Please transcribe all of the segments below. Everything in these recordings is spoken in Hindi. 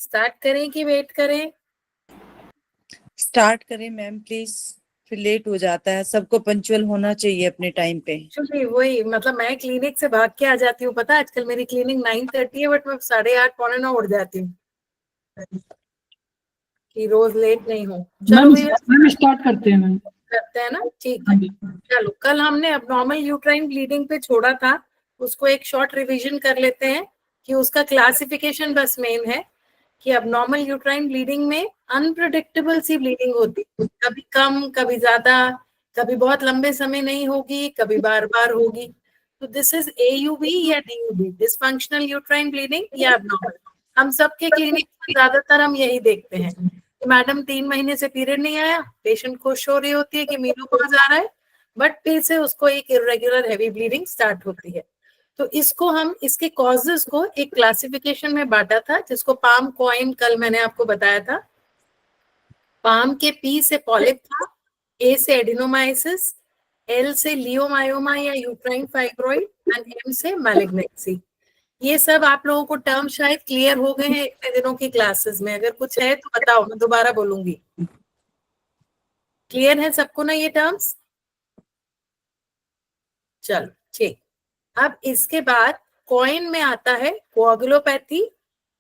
स्टार्ट करें कि वेट करें? स्टार्ट करें मैम प्लीज, फिर लेट हो जाता है, सबको पंक्चुअल होना चाहिए अपने टाइम पे। एक्चुअली वही मतलब मैं क्लिनिक से भाग के आ जाती हूँ, पता है आजकल मेरी क्लिनिक 9:30 है, बट मैं 8:30 पौने 9 उठ जाती हूँ कि रोज लेट नहीं हूँ। चलो मैम स्टार्ट करते हैं मैम। करते हैं ना, ठीक है। चलो, कल हमने अबनॉर्मल यूट्राइन ब्लीडिंग पे छोड़ा था, उसको एक शॉर्ट रिवीजन कर लेते हैं कि उसका क्लासिफिकेशन बस मेन है कि अबनॉर्मल यूट्राइन ब्लीडिंग में अनप्रेडिक्टेबल सी ब्लीडिंग होती है, कभी कम कभी ज्यादा, कभी बहुत लंबे समय नहीं होगी, कभी बार बार होगी। तो दिस इज AUB या DUB, डिसफंक्शनल यूट्राइन ब्लीडिंग या अबनॉर्मल। हम सबके क्लिनिक में ज्यादातर हम यही देखते हैं कि मैडम 3 महीने से पीरियड नहीं आया, पेशेंट खुश हो रही होती है कि मेनोपॉज आ रहा है, बट फिर से उसको एक इरेगुलर हैवी ब्लीडिंग स्टार्ट होती है। तो इसको हम इसके कॉजेस को एक क्लासिफिकेशन में बांटा था, जिसको पाम कॉइन कल मैंने आपको बताया था। पाम के P से पॉलिप था, A से एडिनोमाइसिस, L से लियोमायोमा या यूट्राइन फाइब्रॉइड एंड M से मैलिग्नेंसी। ये सब आप लोगों को टर्म शायद क्लियर हो गए हैं इतने दिनों की क्लासेस में। अगर कुछ है तो बताओ, मैं दोबारा बोलूंगी। क्लियर है सबको ना ये टर्म्स? चलो ठीक। अब इसके बाद कॉइन में आता है coagulopathy,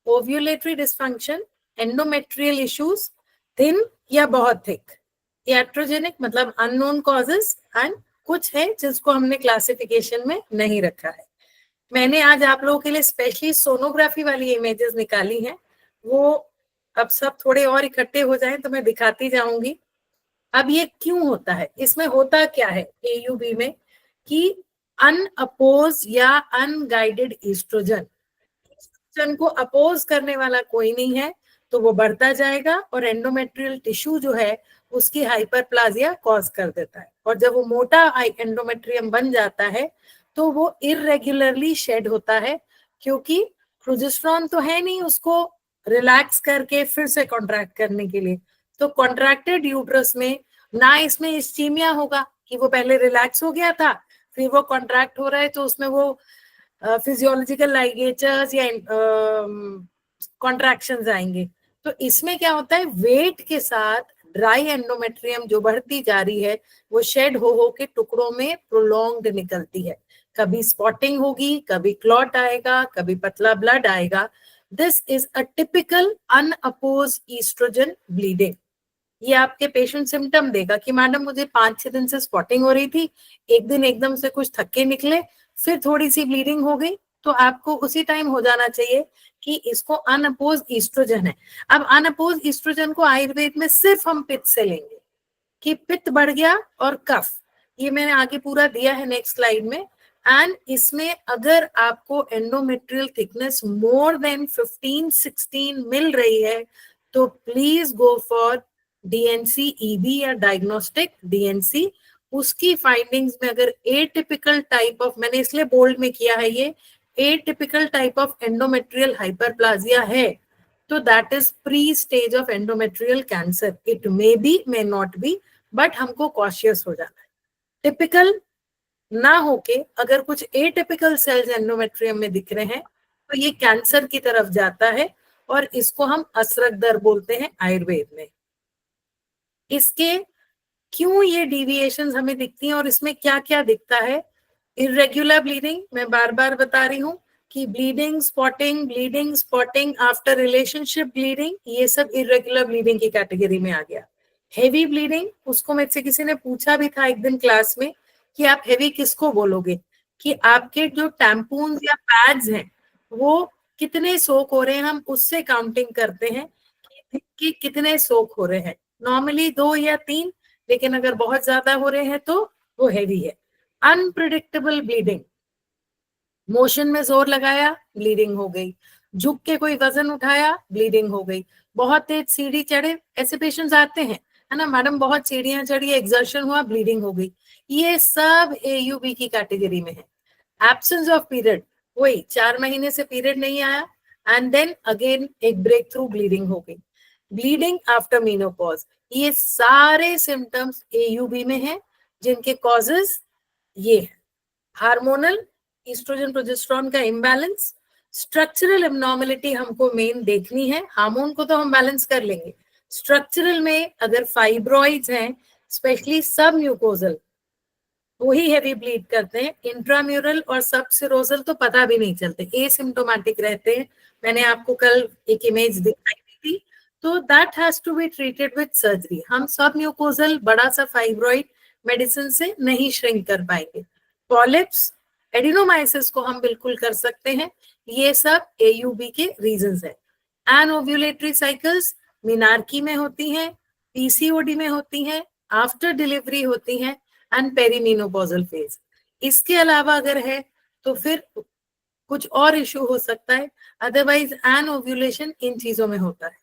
ovulatory dysfunction, endometrial issues, thin या बहुत थिक, iatrogenic मतलब अननोन कॉजेस, एंड कुछ है जिसको हमने क्लासिफिकेशन में नहीं रखा है। मैंने आज आप लोगों के लिए स्पेशली सोनोग्राफी वाली इमेजेस निकाली हैं, वो अब सब थोड़े और इकट्ठे हो जाएं तो मैं दिखाती जाऊंगी। अब ये क्यों होता है, इसमें होता क्या है AUB में कि अनअपोज या अनगाइडेड ईस्ट्रोजन को अपोज करने वाला कोई नहीं है, तो वो बढ़ता जाएगा और एंडोमेट्रियल टिश्यू जो है उसकी हाइपरप्लाजिया कॉज कर देता है। और जब वो मोटा एंडोमेट्रियम बन जाता है तो वो इरेगुलरली शेड होता है, क्योंकि प्रोजेस्टेरोन तो है नहीं उसको रिलैक्स करके फिर से कॉन्ट्रैक्ट करने के लिए। तो कॉन्ट्रैक्टेड यूट्रस में ना इसमें इस्चीमिया होगा कि वो पहले रिलैक्स हो गया था फिर वो कॉन्ट्रैक्ट हो रहा है, तो उसमें वो फिजियोलॉजिकल लाइगेचर्स या कॉन्ट्रैक्शंस आएंगे। तो इसमें क्या होता है, वेट के साथ ड्राई एंडोमेट्रियम जो बढ़ती जा रही है वो शेड हो के टुकड़ों में प्रोलॉन्ग्ड निकलती है। कभी स्पॉटिंग होगी, कभी क्लॉट आएगा, कभी पतला ब्लड आएगा। This is a typical unopposed estrogen bleeding. ये आपके पेशेंट सिम्टम देगा कि मैडम मुझे 5-6 दिन से स्पॉटिंग हो रही थी, एक दिन एकदम से कुछ थक्के निकले, फिर थोड़ी सी ब्लीडिंग हो गई। तो आपको उसी टाइम हो जाना चाहिए कि इसको अनअपोज ईस्ट्रोजन है। अब अनअपोज ईस्ट्रोजन को आयुर्वेद में सिर्फ हम पित्त से लेंगे कि पित्त बढ़ गया और कफ, ये मैंने आगे पूरा दिया है नेक्स्ट स्लाइड में। एंड इसमें अगर आपको एंडोमेट्रियल थिकनेस मोर देन 15-16 मिल रही है तो please go for DNC EB या डायग्नोस्टिक DNC। उसकी फाइंडिंग्स में अगर एटिपिकल टाइप ऑफ, मैंने इसलिए बोल्ड में किया है ये, atypical type of endometrial hyperplasia है तो that is pre stage of endometrial cancer. It may be, may not be, but हमको कॉशियस हो जाना है। टिपिकल ना होके अगर कुछ एटिपिकल सेल्स एंडोमेट्रियम में दिख रहे हैं तो ये कैंसर की तरफ जाता है और इसको हम असरक दर बोलते हैं आयुर्वेद में। इसके क्यों ये डिविएशंस हमें दिखती हैं और इसमें क्या क्या दिखता है? इरेग्युलर ब्लीडिंग, मैं बार बार बता रही हूँ कि bleeding spotting after relationship bleeding, ये सब इरेगुलर ब्लीडिंग की कैटेगरी में आ गया। हेवी ब्लीडिंग, उसको मुझसे किसी ने पूछा भी था एक दिन क्लास में कि आप हेवी किसको बोलोगे, कि आपके जो टैम्पून्स या पैड्स हैं वो कितने सोक हो रहे हैं, हम उससे काउंटिंग करते हैं कि कितने सोक हो रहे हैं। नॉर्मली 2 या 3, लेकिन अगर बहुत ज्यादा हो रहे हैं तो वो हेवी है। अनप्रिडिक्टेबल ब्लीडिंग, मोशन में जोर लगाया ब्लीडिंग हो गई, झुक के कोई वजन उठाया ब्लीडिंग हो गई, बहुत तेज सीढ़ी चढ़े, ऐसे पेशेंट्स आते हैं, है ना मैडम बहुत सीढ़ियां चढ़ी, एक्सर्शन हुआ, ब्लीडिंग हो गई। ये सब AUB की कैटेगरी में है। एब्सेंस ऑफ पीरियड, वही 4 महीने से पीरियड नहीं आया एंड देन अगेन एक ब्रेक थ्रू ब्लीडिंग हो गई, ब्लीडिंग आफ्टर मेनोपॉज, ये सारे सिम्टम्स AUB में हैं जिनके कॉजेस ये है। हार्मोनल, ईस्ट्रोजन प्रोजेस्टेरोन का इम्बैलेंस, स्ट्रक्चरल एब्नॉर्मलिटी हमको मेन देखनी है, हार्मोन को तो हम बैलेंस कर लेंगे, स्ट्रक्चरल में अगर फाइब्रॉइड्स हैं, स्पेशली सब म्यूकोजल, वही हैवी ब्लीड करते हैं, इंट्राम्यूरल और सब सिरोजल तो पता भी नहीं चलते, एसिम्प्टोमेटिक रहते हैं। मैंने आपको कल एक इमेज दिखाई थी, तो that has to be treated with surgery. हम सब म्यूकोजल बड़ा सा फाइब्रॉइड मेडिसिन से नहीं श्रिंक कर पाएंगे। पॉलिप्स, एडिनोमाइसिस को हम बिल्कुल कर सकते हैं, ये सब AUB के रीजंस है। एनओव्यूलेटरी साइकिल्स मिनार्की में होती हैं, PCOD में होती हैं, आफ्टर डिलीवरी होती हैं, एंड पेरीमेनोपॉजल फेज। इसके अलावा अगर है तो फिर कुछ और इशू हो सकता है, अदरवाइज एन ओव्यूलेशन इन चीजों में होता है।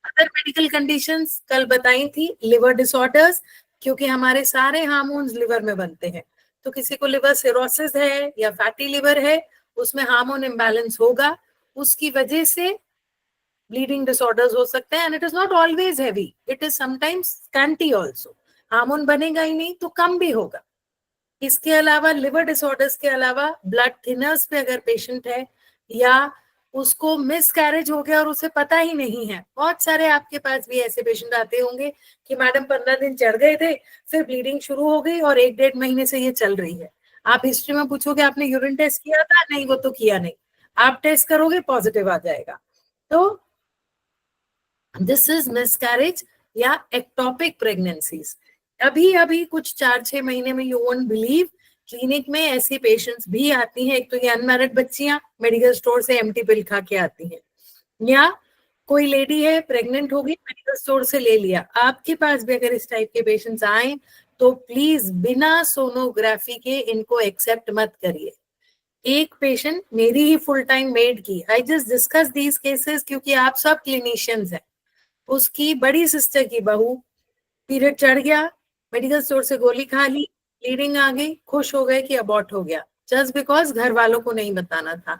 अदर मेडिकल कंडीशंस कल बताई थी, लिवर डिसऑर्डर्स, क्योंकि हमारे सारे हार्मोन्स लिवर में बनते हैं, तो किसी को लिवर सिरोसिस है या फैटी लिवर है, उसमें हार्मोन इम्बैलेंस होगा, उसकी वजह से ब्लीडिंग डिसऑर्डर्स हो सकते हैं। And it is not always heavy, it is sometimes scanty also, hormone बनेगा ही नहीं तो कम भी होगा। इसके अलावा लिवर डिसऑर्डर्स के अलावा ब्लड थिनर्स पे अगर पेशेंट है, या उसको मिसकैरेज हो गया और उसे पता ही नहीं है, बहुत सारे आपके पास भी ऐसे पेशेंट आते होंगे कि मैडम 15 दिन चढ़ गए थे, फिर ब्लीडिंग शुरू हो गई और 1-1.5 महीने से ये चल रही है। आप हिस्ट्री में पूछोगे आपने यूरिन टेस्ट किया था, नहीं वो तो किया नहीं, आप टेस्ट करोगे पॉजिटिव आ जाएगा। तो दिस इज मिसकैरेज या एक्टोपिक प्रेगनेंसीज। अभी अभी कुछ 4-6 महीने में, यू वोंट बिलीव, क्लिनिक में ऐसी पेशेंट्स भी आती हैं। एक तो ये अनमैरिड बच्चियां मेडिकल स्टोर से एम्प्टी पिल खा के आती हैं, या कोई लेडी है प्रेग्नेंट होगी, मेडिकल स्टोर से ले लिया। आपके पास भी अगर इस टाइप के पेशेंट्स आए तो प्लीज बिना सोनोग्राफी के इनको एक्सेप्ट मत करिए। एक पेशेंट मेरी ही फुल टाइम मेड की, I just discuss these cases क्योंकि आप सब क्लिनिशियंस हैं। उसकी बड़ी सिस्टर की बहू, पीरियड चढ़ गया, मेडिकल स्टोर से गोली खा ली, ब्लीडिंग आ गई, खुश हो गए कि अबॉर्ट हो गया, जस्ट बिकॉज घर वालों को नहीं बताना था।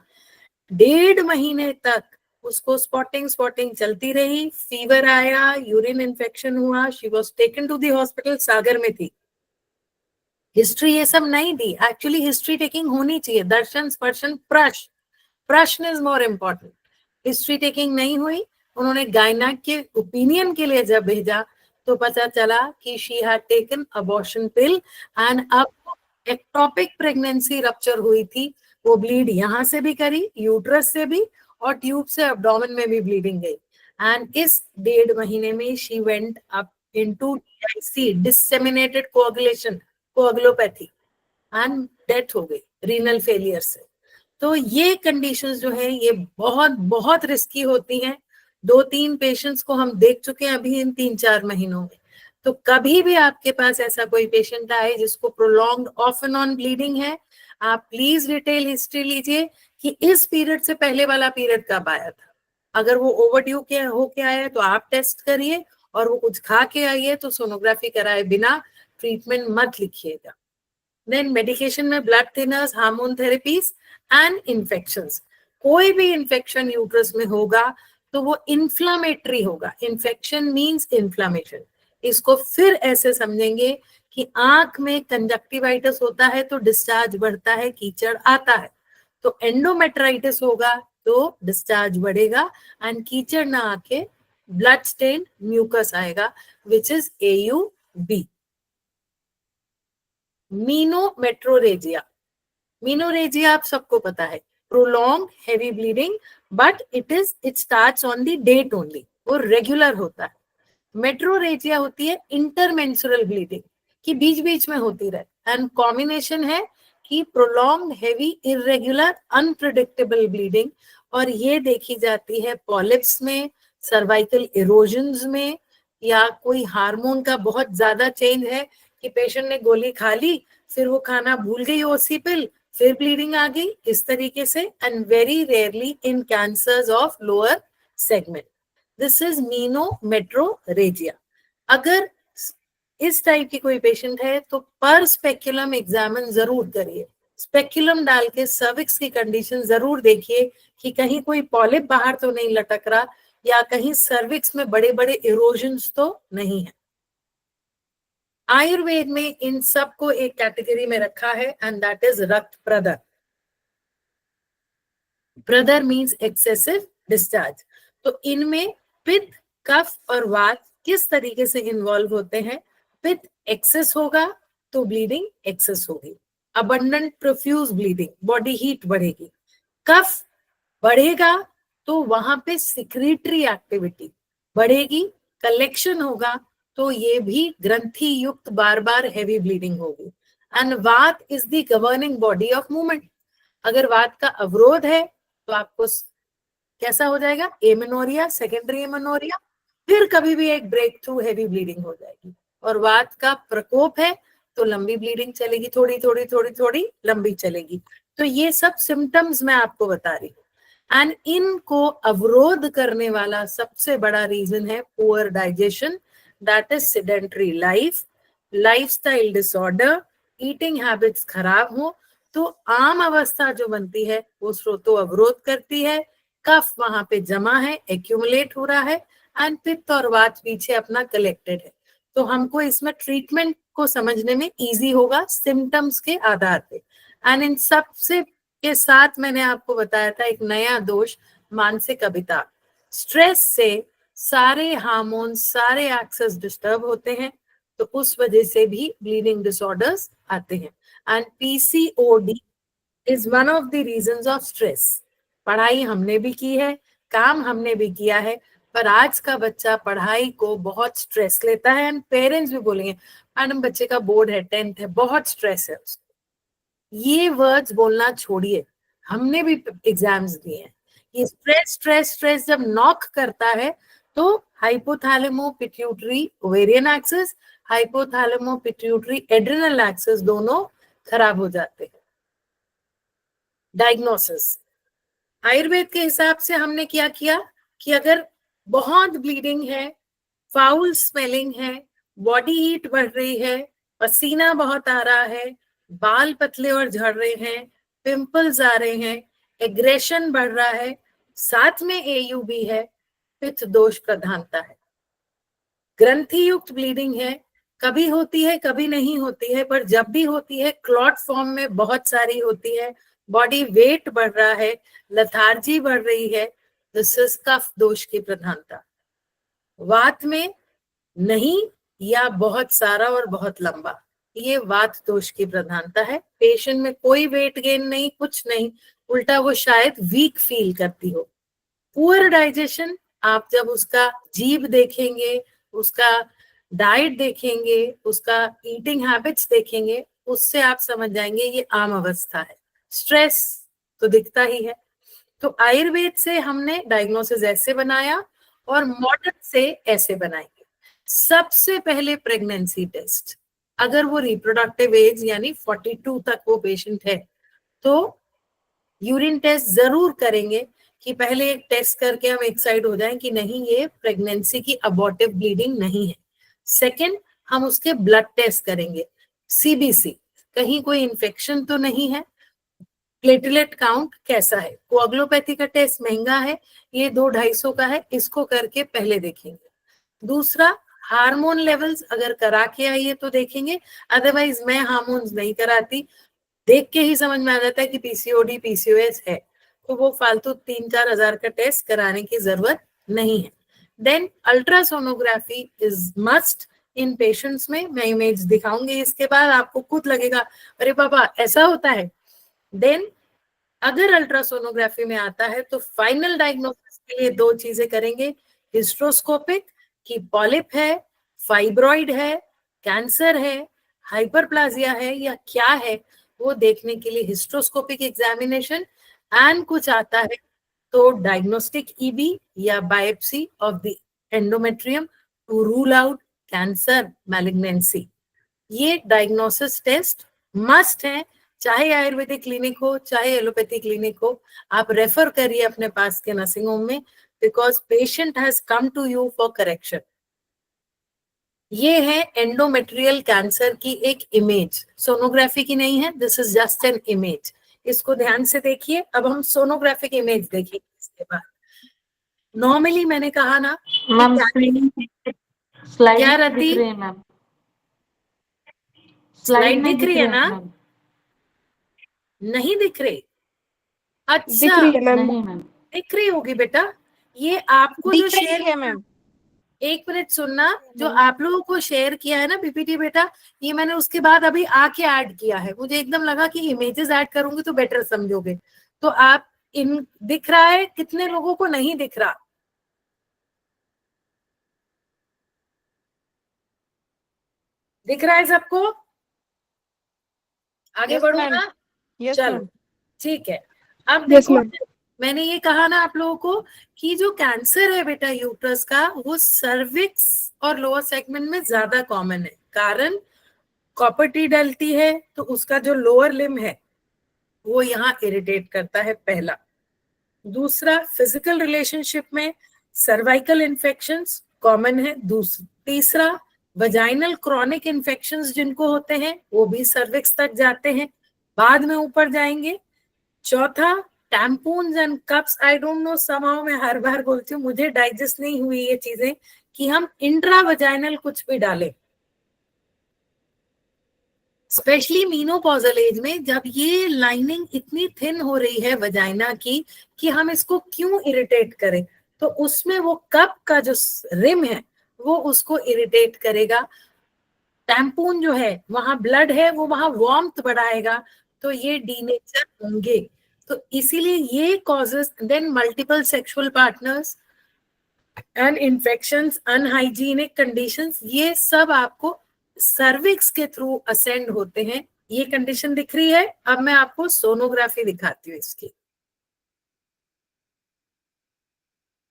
1.5 महीने तक उसको स्पॉटिंग चलती रही, फीवर आया, यूरिन इन्फेक्शन हुआ, she was taken to the hospital, Sagar में थी। हिस्ट्री ये सब नहीं दी, एक्चुअली हिस्ट्री टेकिंग होनी चाहिए, दर्शन स्पर्शन प्रश्न is more important. History taking नहीं हुई, उन्होंने गायनेक के ओपिनियन के लिए जब भेजा तो पता चला कि she had taken abortion pill, and अब एक्टोपिक प्रेगनेंसी रप्चर हुई थी। वो ब्लीड यहाँ से भी करी, यूट्रस से भी, और ट्यूब से एब्डोमेन में भी ब्लीडिंग गई। एंड इस 1.5 महीने में she went up into DIC, disseminated coagulation, coagulopathy, and death हो गई रीनल फेलियर से। तो ये कंडीशंस जो है ये बहुत बहुत रिस्की होती हैं। 2-3 पेशेंट्स को हम देख चुके हैं अभी इन 3-4 महीनों में। तो कभी भी आपके पास ऐसा कोई पेशेंट आए जिसको prolonged of and on bleeding है, आप प्लीज डिटेल हिस्ट्री लीजिए कि इस पीरियड से पहले वाला पीरियड कब आया था। अगर वो ओवरड्यू के होके आया है तो आप टेस्ट करिए, और वो कुछ खा के आई है तो सोनोग्राफी कराए बिना ट्रीटमेंट मत लिखिएगा। देन मेडिकेशन में blood thinners, hormone therapies and infections. कोई भी इन्फेक्शन यूट्रस में होगा तो वो इन्फ्लामेटरी होगा, इन्फेक्शन मींस इन्फ्लामेशन। इसको फिर ऐसे समझेंगे कि आंख में कंजक्टिवाइटिस होता है तो डिस्चार्ज बढ़ता है, कीचड़ आता है, तो एंडोमेट्राइटिस होगा तो डिस्चार्ज बढ़ेगा, एंड कीचड़ ना आके ब्लड स्टेन म्यूकस आएगा, which is AUB। Menometrorrhagia, menorrhagia आप सबको पता है, prolonged heavy bleeding, but it starts on the date only, वो रेगुलर होता है। मेट्रोरेजिया होती है इंटरमेंस्ट्रुअल ब्लीडिंग की बीच बीच में होती रहे, एंड कॉम्बिनेशन है कि prolong heavy irregular unpredictable bleeding, और ये देखी जाती है पॉलिप्स में, सर्वाइकल इरोजन्स में, या कोई हार्मोन का बहुत ज्यादा चेंज है कि पेशेंट ने गोली खा ली, फिर वो खाना भूल गई OC पिल, फिर ब्लीडिंग आ गई, इस तरीके से। And very rarely in cancers of lower segment, this is menometrorrhagia. अगर इस टाइप की कोई पेशेंट है तो पर स्पेक्युलम एग्जामिन जरूर करिए, स्पेक्युलम डाल के सर्विक्स की कंडीशन जरूर देखिए कि कहीं कोई पॉलिप बाहर तो नहीं लटक रहा, या कहीं सर्विक्स में बड़े बड़े इरोजन्स तो नहीं है। आयुर्वेद में इन सब को एक कैटेगरी में रखा है, एंड दैट इज रक्त प्रदर। प्रदर मीन्स एक्सेसिव डिस्चार्ज। तो इनमें पित्त, कफ और वात किस तरीके से इन्वॉल्व होते हैं? पित्त एक्सेस होगा तो ब्लीडिंग एक्सेस होगी, abundant profuse bleeding, body heat बढ़ेगी। कफ बढ़ेगा तो वहां पे सिक्रीटरी एक्टिविटी बढ़ेगी, कलेक्शन होगा तो ये भी ग्रंथि युक्त बार बार हैवी ब्लीडिंग होगी। एंड वात is the governing body of movement. अगर वात का अवरोध है तो आपको कैसा हो जाएगा? एमेनोरिया, सेकेंडरी एमेनोरिया, फिर कभी भी एक ब्रेक थ्रू हैवी ब्लीडिंग हो जाएगी। और वात का प्रकोप है तो लंबी ब्लीडिंग चलेगी, थोड़ी थोड़ी थोड़ी थोड़ी लंबी चलेगी। तो ये सब सिम्टम्स मैं आपको बता रही हूँ। एंड इनको अवरोध करने वाला सबसे बड़ा रीजन है poor digestion, that is sedentary life, lifestyle disorder, eating habits खराब हो तो आम अवस्था जो बनती है वो स्रोतों अवरोध करती है, कफ वहां पे जमा है, एक्यूमुलेट हो रहा है, एंड पित्त और वात पीछे अपना कलेक्टेड है। तो हमको इसमें ट्रीटमेंट को समझने में इजी होगा सिम्टम्स के आधार पे। एंड इन सब से के साथ मैंने आपको बताया था एक नया दोष, मानसिक अभिताप। स्ट्रेस से सारे हार्मोन, सारे एक्सेस डिस्टर्ब होते हैं, तो उस वजह से भी ब्लीडिंग डिसऑर्डर्स आते हैं। And PCOD is one of the reasons of stress. पढ़ाई हमने भी की है, काम हमने भी किया है, पर आज का बच्चा पढ़ाई को बहुत स्ट्रेस लेता है। एंड पेरेंट्स भी बोलेंगे मैडम बच्चे का बोर्ड है, 10th है, बहुत स्ट्रेस है उसको। ये वर्ड्स बोलना छोड़िए, हमने भी एग्जाम्स दिए हैं। ये स्ट्रेस स्ट्रेस स्ट्रेस जब नॉक करता है तो hypothalamo pituitary ovarian axis, hypothalamo pituitary adrenal axis दोनों खराब हो जाते हैं। डायग्नोसिस आयुर्वेद के हिसाब से हमने क्या किया कि अगर बहुत ब्लीडिंग है, फाउल स्मेलिंग है, बॉडी हीट बढ़ रही है, पसीना बहुत आ रहा है, बाल पतले और झड़ रहे हैं, पिंपल्स आ रहे हैं, एग्रेशन बढ़ रहा है, साथ में एयू भी है, पित्त दोष प्रधानता है, ग्रंथि युक्त ब्लीडिंग है, कभी होती है कभी नहीं होती है, पर जब भी होती है क्लॉट फॉर्म में बहुत सारी होती है, बॉडी वेट बढ़ रहा है, लथार्जी बढ़ रही है, दिस इज कफ दोष की प्रधानता। वात में नहीं या बहुत सारा और बहुत लंबा, ये वात दोष की प्रधानता है। पेशेंट में कोई वेट गेन नहीं, कुछ नहीं, उल्टा वो शायद वीक फील करती हो। पुअर डाइजेशन, आप जब उसका जीभ देखेंगे, उसका डाइट देखेंगे, उसका ईटिंग हैबिट्स देखेंगे, उससे आप समझ जाएंगे ये आम अवस्था है। स्ट्रेस तो दिखता ही है। तो आयुर्वेद से हमने डायग्नोसिस ऐसे बनाया और मॉडर्न से ऐसे बनाएंगे। सबसे पहले प्रेगनेंसी टेस्ट, अगर वो रिप्रोडक्टिव एज यानी 42 तक वो पेशेंट है तो यूरिन टेस्ट जरूर करेंगे कि पहले एक टेस्ट करके हम एक साइड हो जाएं कि नहीं ये प्रेगनेंसी की अबॉर्टिव ब्लीडिंग नहीं है। सेकंड, हम उसके ब्लड टेस्ट करेंगे, सीबीसी, कहीं कोई इन्फेक्शन तो नहीं है, प्लेटलेट काउंट कैसा है। कोअगुलोपैथी का टेस्ट महंगा है, ये 200-250 का है, इसको करके पहले देखेंगे। दूसरा, हार्मोन लेवल्स अगर करा के आइए तो देखेंगे, अदरवाइज मैं हार्मोन्स नहीं कराती, देख के ही समझ में आ जाता है कि पीसीओडी पीसीओएस है, तो वो फालतू 3-4 हजार का टेस्ट कराने की जरूरत नहीं है। Then ultrasonography is must in patients में, मैं इमेज दिखाऊंगी इसके बाद, आपको खुद लगेगा अरे बाबा ऐसा होता है। देन अगर अल्ट्रासोनोग्राफी में आता है तो फाइनल डायग्नोसिस के लिए 2 चीजें करेंगे, हिस्ट्रोस्कोपिक कि पॉलिप है, फाइब्रॉइड है, कैंसर है, हाइपरप्लाजिया है या क्या है, वो देखने के लिए हिस्ट्रोस्कोपिक एग्जामिनेशन। एंड कुछ आता है तो डायग्नोस्टिक ईबी या biopsy of the endometrium to rule out cancer malignancy. ये डायग्नोसिस टेस्ट मस्ट है, चाहे आयुर्वेदिक क्लिनिक हो चाहे एलोपैथी क्लिनिक हो, आप रेफर करिए अपने पास के नर्सिंग होम में, because patient has come to you for correction. ये है एंडोमेट्रियल कैंसर की एक इमेज, सोनोग्राफी की नहीं है, this is just an image. इसको ध्यान से देखिए। अब हम सोनोग्राफिक इमेज देखेंगे इसके बाद। नॉर्मली मैंने कहा ना मैम स्क्रीन स्लाइड क्या दिख रहती, रही है मैम, स्लाइड नहीं दिख रही है ना? मैम। नहीं दिख रही, अच्छा, नहीं मैम, दिख रही होगी बेटा। ये आपको जो दिख रही शेयर, है मैम। एक मिनट सुनना, जो आप लोगों को शेयर किया है ना पीपीटी बेटा, ये मैंने उसके बाद अभी आके ऐड किया है। मुझे एकदम लगा कि इमेजेस ऐड करूंगी तो बेटर समझोगे। तो आप इन दिख रहा है, कितने लोगों को नहीं दिख रहा? दिख रहा है सबको? आगे Yes, बढ़ू ma'am. ना? Yes, चलो ma'am. ठीक है। अब देखो, मैंने ये कहा ना आप लोगों को कि जो कैंसर है बेटा यूट्रस का, वो सर्विक्स और लोअर सेगमेंट में ज्यादा कॉमन है। कारण कॉपर टी डलती है तो उसका जो लोअर लिम है वो यहाँ इरिटेट करता है, पहला। दूसरा, फिजिकल रिलेशनशिप में सर्वाइकल इन्फेक्शंस कॉमन है। तीसरा, वजाइनल क्रॉनिक इन्फेक्शंस जिनको होते हैं वो भी सर्विक्स तक जाते हैं, बाद में ऊपर जाएंगे। चौथा, tampons and cups. I don't know, somehow मैं हर बार बोलती हूँ, मुझे डाइजेस्ट नहीं हुई ये चीजें कि हम इंट्रा वजाइनल कुछ भी डालें, स्पेशली मीनोपॉजल एज में, जब ये लाइनिंग इतनी थिन हो रही है वजाइना की कि हम इसको क्यों इरिटेट करें। तो उसमें वो कप का जो रिम है वो उसको इरिटेट करेगा। टैम्पून जो है वहां ब्लड है, वो वहां वार्मथ बढ़ाएगा, तो ये डीनेचर होंगे। तो इसीलिए ये causes, then multiple sexual partners and infections, unhygienic conditions, ये सब आपको सर्विक्स के थ्रू असेंड होते हैं। ये कंडीशन दिख रही है। अब मैं आपको सोनोग्राफी दिखाती हूँ इसकी।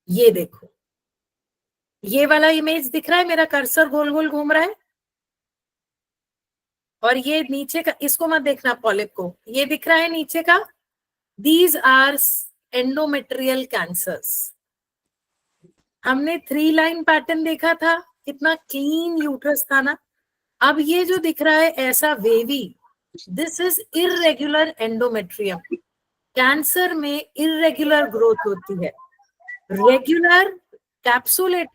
ये देखो, ये वाला इमेज दिख रहा है, मेरा कर्सर गोल गोल घूम रहा है। और ये नीचे का, इसको मत देखना पॉलिप को, ये दिख रहा है नीचे का। These are endometrial cancers. हमने 3 लाइन पैटर्न देखा था, कितना क्लीन यूट्रस था ना। अब ये जो दिख रहा है ऐसा wavy, this is irregular endometrium. Cancer में इरेगुलर ग्रोथ होती है। रेगुलर कैप्सुलेट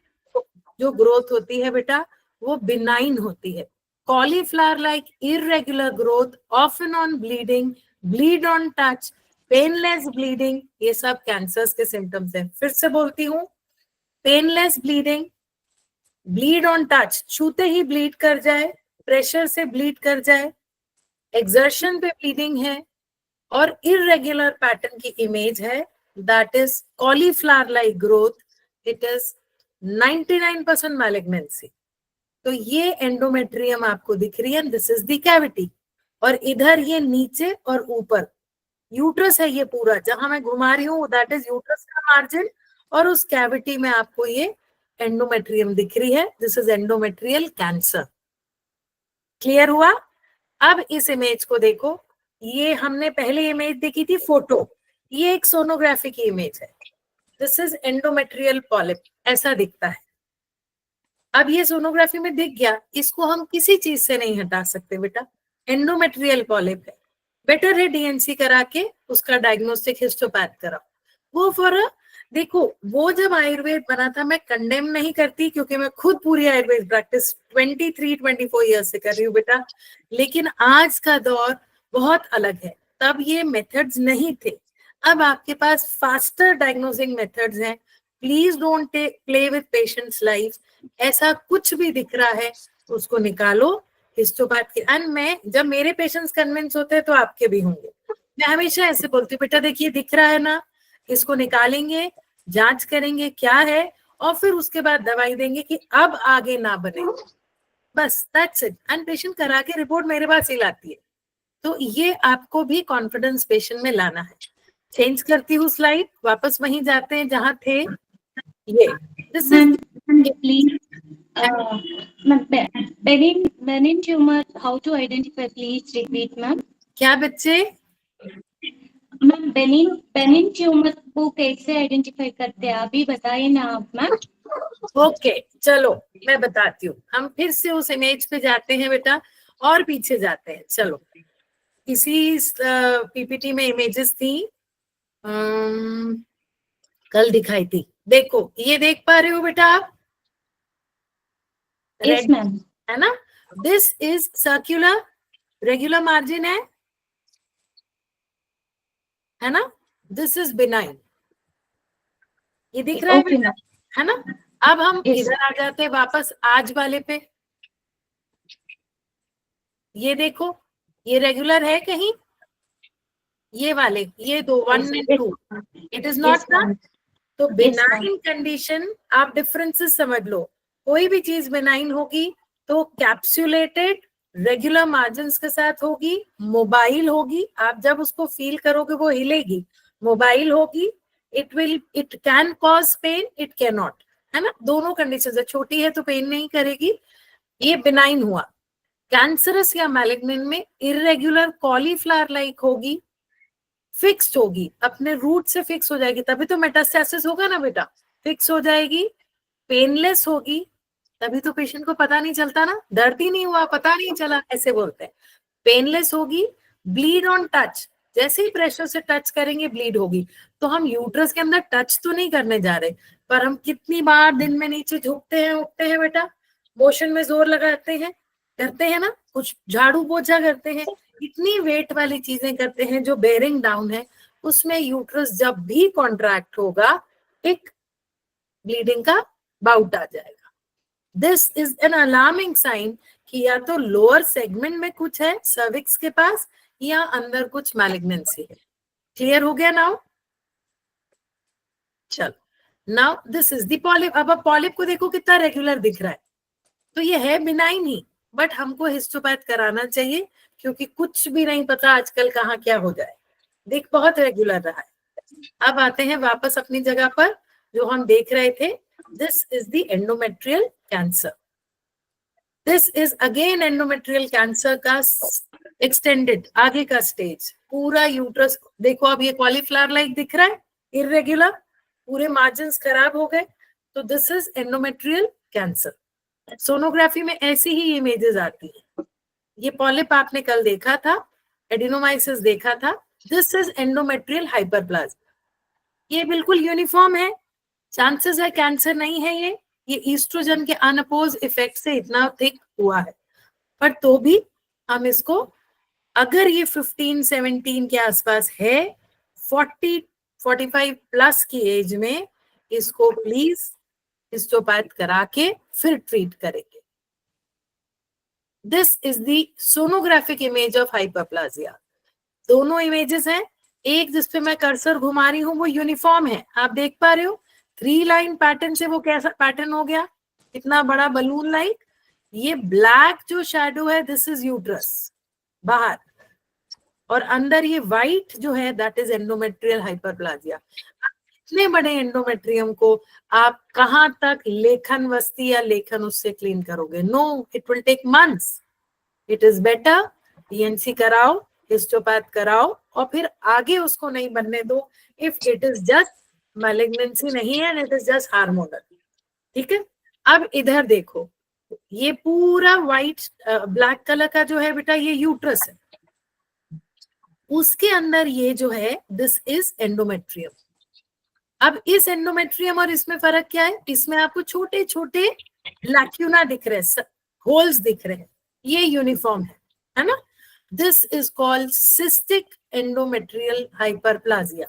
जो ग्रोथ होती है बेटा वो बिनाइन होती है। Cauliflower like irregular growth, often on bleeding, bleed on touch, painless bleeding, ये सब कैंसर्स के सिम्टम्स हैं। फिर से बोलती हूँ, painless bleeding, bleed on touch, छूते ही ब्लीड कर जाए, प्रेशर से ब्लीड कर जाए, एक्सर्शन पे ब्लीडिंग है, और इरेगुलर पैटर्न की इमेज है, that is cauliflower like growth, it is 99% malignancy. तो ये एंडोमेट्रियम आपको दिख रही है, दिस इज द कैविटी। और इधर ये नीचे और ऊपर यूट्रस है, ये पूरा जहां मैं घुमा रही हूँ दैट इज यूट्रस का मार्जिन, और उस कैविटी में आपको ये एंडोमेट्रियम दिख रही है। This is endometrial cancer. Clear हुआ? अब इस इमेज को देखो, ये हमने पहले इमेज देखी थी फोटो, ये एक सोनोग्राफी की इमेज है। दिस इज एंडोमेट्रियल पॉलिप, ऐसा दिखता है। अब ये सोनोग्राफी में दिख गया, इसको हम किसी चीज से नहीं हटा सकते बेटा, एंडोमेट्रियल पॉलिप है। बेटर है डीएनसी करा के उसका डायग्नोस्टिक हिस्टोपैथ कराओ। वो फॉर देखो, वो जब आयुर्वेद बना था, मैं कंडेम नहीं करती क्योंकि मैं खुद पूरी आयुर्वेद प्रैक्टिस 23-24 ईयर्स से कर रही हूँ बेटा, लेकिन आज का दौर बहुत अलग है। तब ये मेथड्स नहीं थे, अब आपके पास फास्टर डायग्नोसिंग मेथड्स हैं। Please don't play with patients life. ऐसा कुछ भी दिख रहा है उसको निकालो हिस्टोपैथ के। एंड मैं, जब मेरे पेशेंट्स कन्विंस होते हैं तो आपके भी होंगे। मैं हमेशा ऐसे बोलती हूँ, बेटा देखिए दिख रहा है ना, इसको निकालेंगे, जांच करेंगे क्या है, और फिर उसके बाद दवाई देंगे कि अब आगे ना बने, बस दैट्स इट। एंड पेशेंट करा के रिपोर्ट मेरे पास ही लाती है। तो ये आपको भी कॉन्फिडेंस पेशेंट में लाना है। चेंज करती हूँ स्लाइड, वापस वहीं जाते हैं जहां थे। ये this is please, ma'am, benign tumor, how to identify? Please repeat, ma'am. क्या बच्चे? मैम बेनिन ट्यूमर को कैसे आइडेंटिफाई करते हैं अभी बताइए ना आप मैम। ओके चलो मैं बताती हूँ। हम फिर से उस इमेज पे जाते हैं बेटा, और पीछे जाते हैं। चलो, इसी पीपीटी में इमेजेस थी, कल दिखाई थी। देखो ये देख पा रहे हो बेटा आप? Yes ma'am. है ना? This is circular, regular margin है ना? This is benign. ये दिख रहा है ओके बेटा, मैम। है ना। अब हम Yes. इधर आ जाते हैं वापस आज वाले पे। ये देखो, ये रेगुलर है कहीं, ये वाले, ये दो 1 and 2, it is not Yes, ना। ma'am. तो Yes, बिनाइन कंडीशन, आप डिफरेंसेस समझ लो। कोई भी चीज बिनाइन होगी तो कैप्सुलेटेड रेगुलर मार्जिन के साथ होगी, मोबाइल होगी, आप जब उसको फील करोगे वो हिलेगी, मोबाइल होगी, it can cause pain, it can not, है ना। दोनों कंडीशन है, छोटी है तो पेन नहीं करेगी, ये बिनाइन हुआ। कैंसरस या मैलिग्नेंट में इरेगुलर कॉलीफ्लावर लाइक होगी, फिक्स्ड होगी, अपने रूट से फिक्स हो जाएगी, तभी तो मेटास्टेसिस होगा ना बेटा, फिक्स हो जाएगी, पेनलेस होगी, तभी तो पेशेंट को पता नहीं चलता ना, दर्द ही नहीं हुआ, पता नहीं चला, ऐसे बोलते हैं। पेनलेस होगी, ब्लीड ऑन टच, जैसे ही प्रेशर से टच करेंगे ब्लीड होगी। तो हम यूट्रस के अंदर टच तो नहीं करने जा रहे, पर हम कितनी बार दिन में नीचे झुकते हैं, उठते हैं बेटा, मोशन में जोर लगाते हैं, करते हैं ना, कुछ झाड़ू पोछा करते हैं, इतनी वेट वाली चीजें करते हैं जो बेरिंग डाउन है, उसमें यूट्रस जब भी कॉन्ट्रैक्ट होगा एक ब्लीडिंग का बाउट आ जाएगा। This is an alarming sign कि या तो लोअर सेगमेंट में कुछ है सर्विक्स के पास, या अंदर कुछ मैलिग्नेंसी है। क्लियर हो गया नाउ? चलो, now this is the polyp. अब आप पॉलिप को देखो कितना रेगुलर दिख रहा है, तो ये है बिनाइन ही, बट हमको हिस्टोपैथ कराना चाहिए, क्योंकि कुछ भी नहीं पता आजकल कहाँ क्या हो जाए। देख बहुत रेगुलर रहा है। अब आते हैं वापस अपनी जगह पर, जो हम देख रहे थे। This is the endometrial cancer. This is again endometrial cancer का एक्सटेंडेड आगे का स्टेज। पूरा यूट्रस देखो, अब ये कॉलीफ्लावर लाइक दिख रहा है, इरेगुलर, पूरे मार्जिन खराब हो गए, तो this is endometrial cancer. Sonography में ऐसी ही इमेजेस आती है। ये पॉलिप आपने कल देखा था, एडिनोमाइसिस देखा था, दिस इज एंडोमेट्रियल हाइपरप्लाज्मा। ये बिल्कुल यूनिफॉर्म है, चांसेस है कैंसर नहीं है ये ईस्ट्रोजन के अनअपोज इफेक्ट से इतना थिक हुआ है, पर तो भी हम इसको, अगर ये 15-17 के आसपास है, 40-45 प्लस की एज में, इसको प्लीज हिस्टोपैथ करा के फिर ट्रीट करेंगे। This is the sonographic image of hyperplasia. दोनों इमेजेस हैं, एक जिसपे मैं कर्सर घुमा रही हूँ वो यूनिफॉर्म है, आप देख पा रहे हो, 3 लाइन पैटर्न से वो कैसा पैटर्न हो गया, इतना बड़ा बलून लाइक। ये ब्लैक जो शैडो है, दिस इज यूट्रस बाहर, और अंदर ये व्हाइट जो है दैट इज एंडोमेट्रियल हाइपरप्लाजिया। इतने बड़े एंडोमेट्रियम को आप कहां तक लेखन वस्ती या लेखन उससे क्लीन करोगे? No, it will take months. It is better TNC कराओ, हिस्टोपैथ कराओ, और फिर आगे उसको नहीं बनने दो, if it is just malignancy नहीं है, इट इज जस्ट हार्मोनल। ठीक है। अब इधर देखो, ये पूरा व्हाइट ब्लैक कलर का जो है बेटा, ये यूट्रस है, उसके अंदर ये जो है दिस इज एंडोमेट्रियम। अब इस एंडोमेट्रियम और इसमें फर्क क्या है? इसमें आपको छोटे छोटे लैक्यूना दिख रहे हैं, होल्स दिख रहे हैं, ये यूनिफॉर्म है ना। This is called cystic endometrial hyperplasia.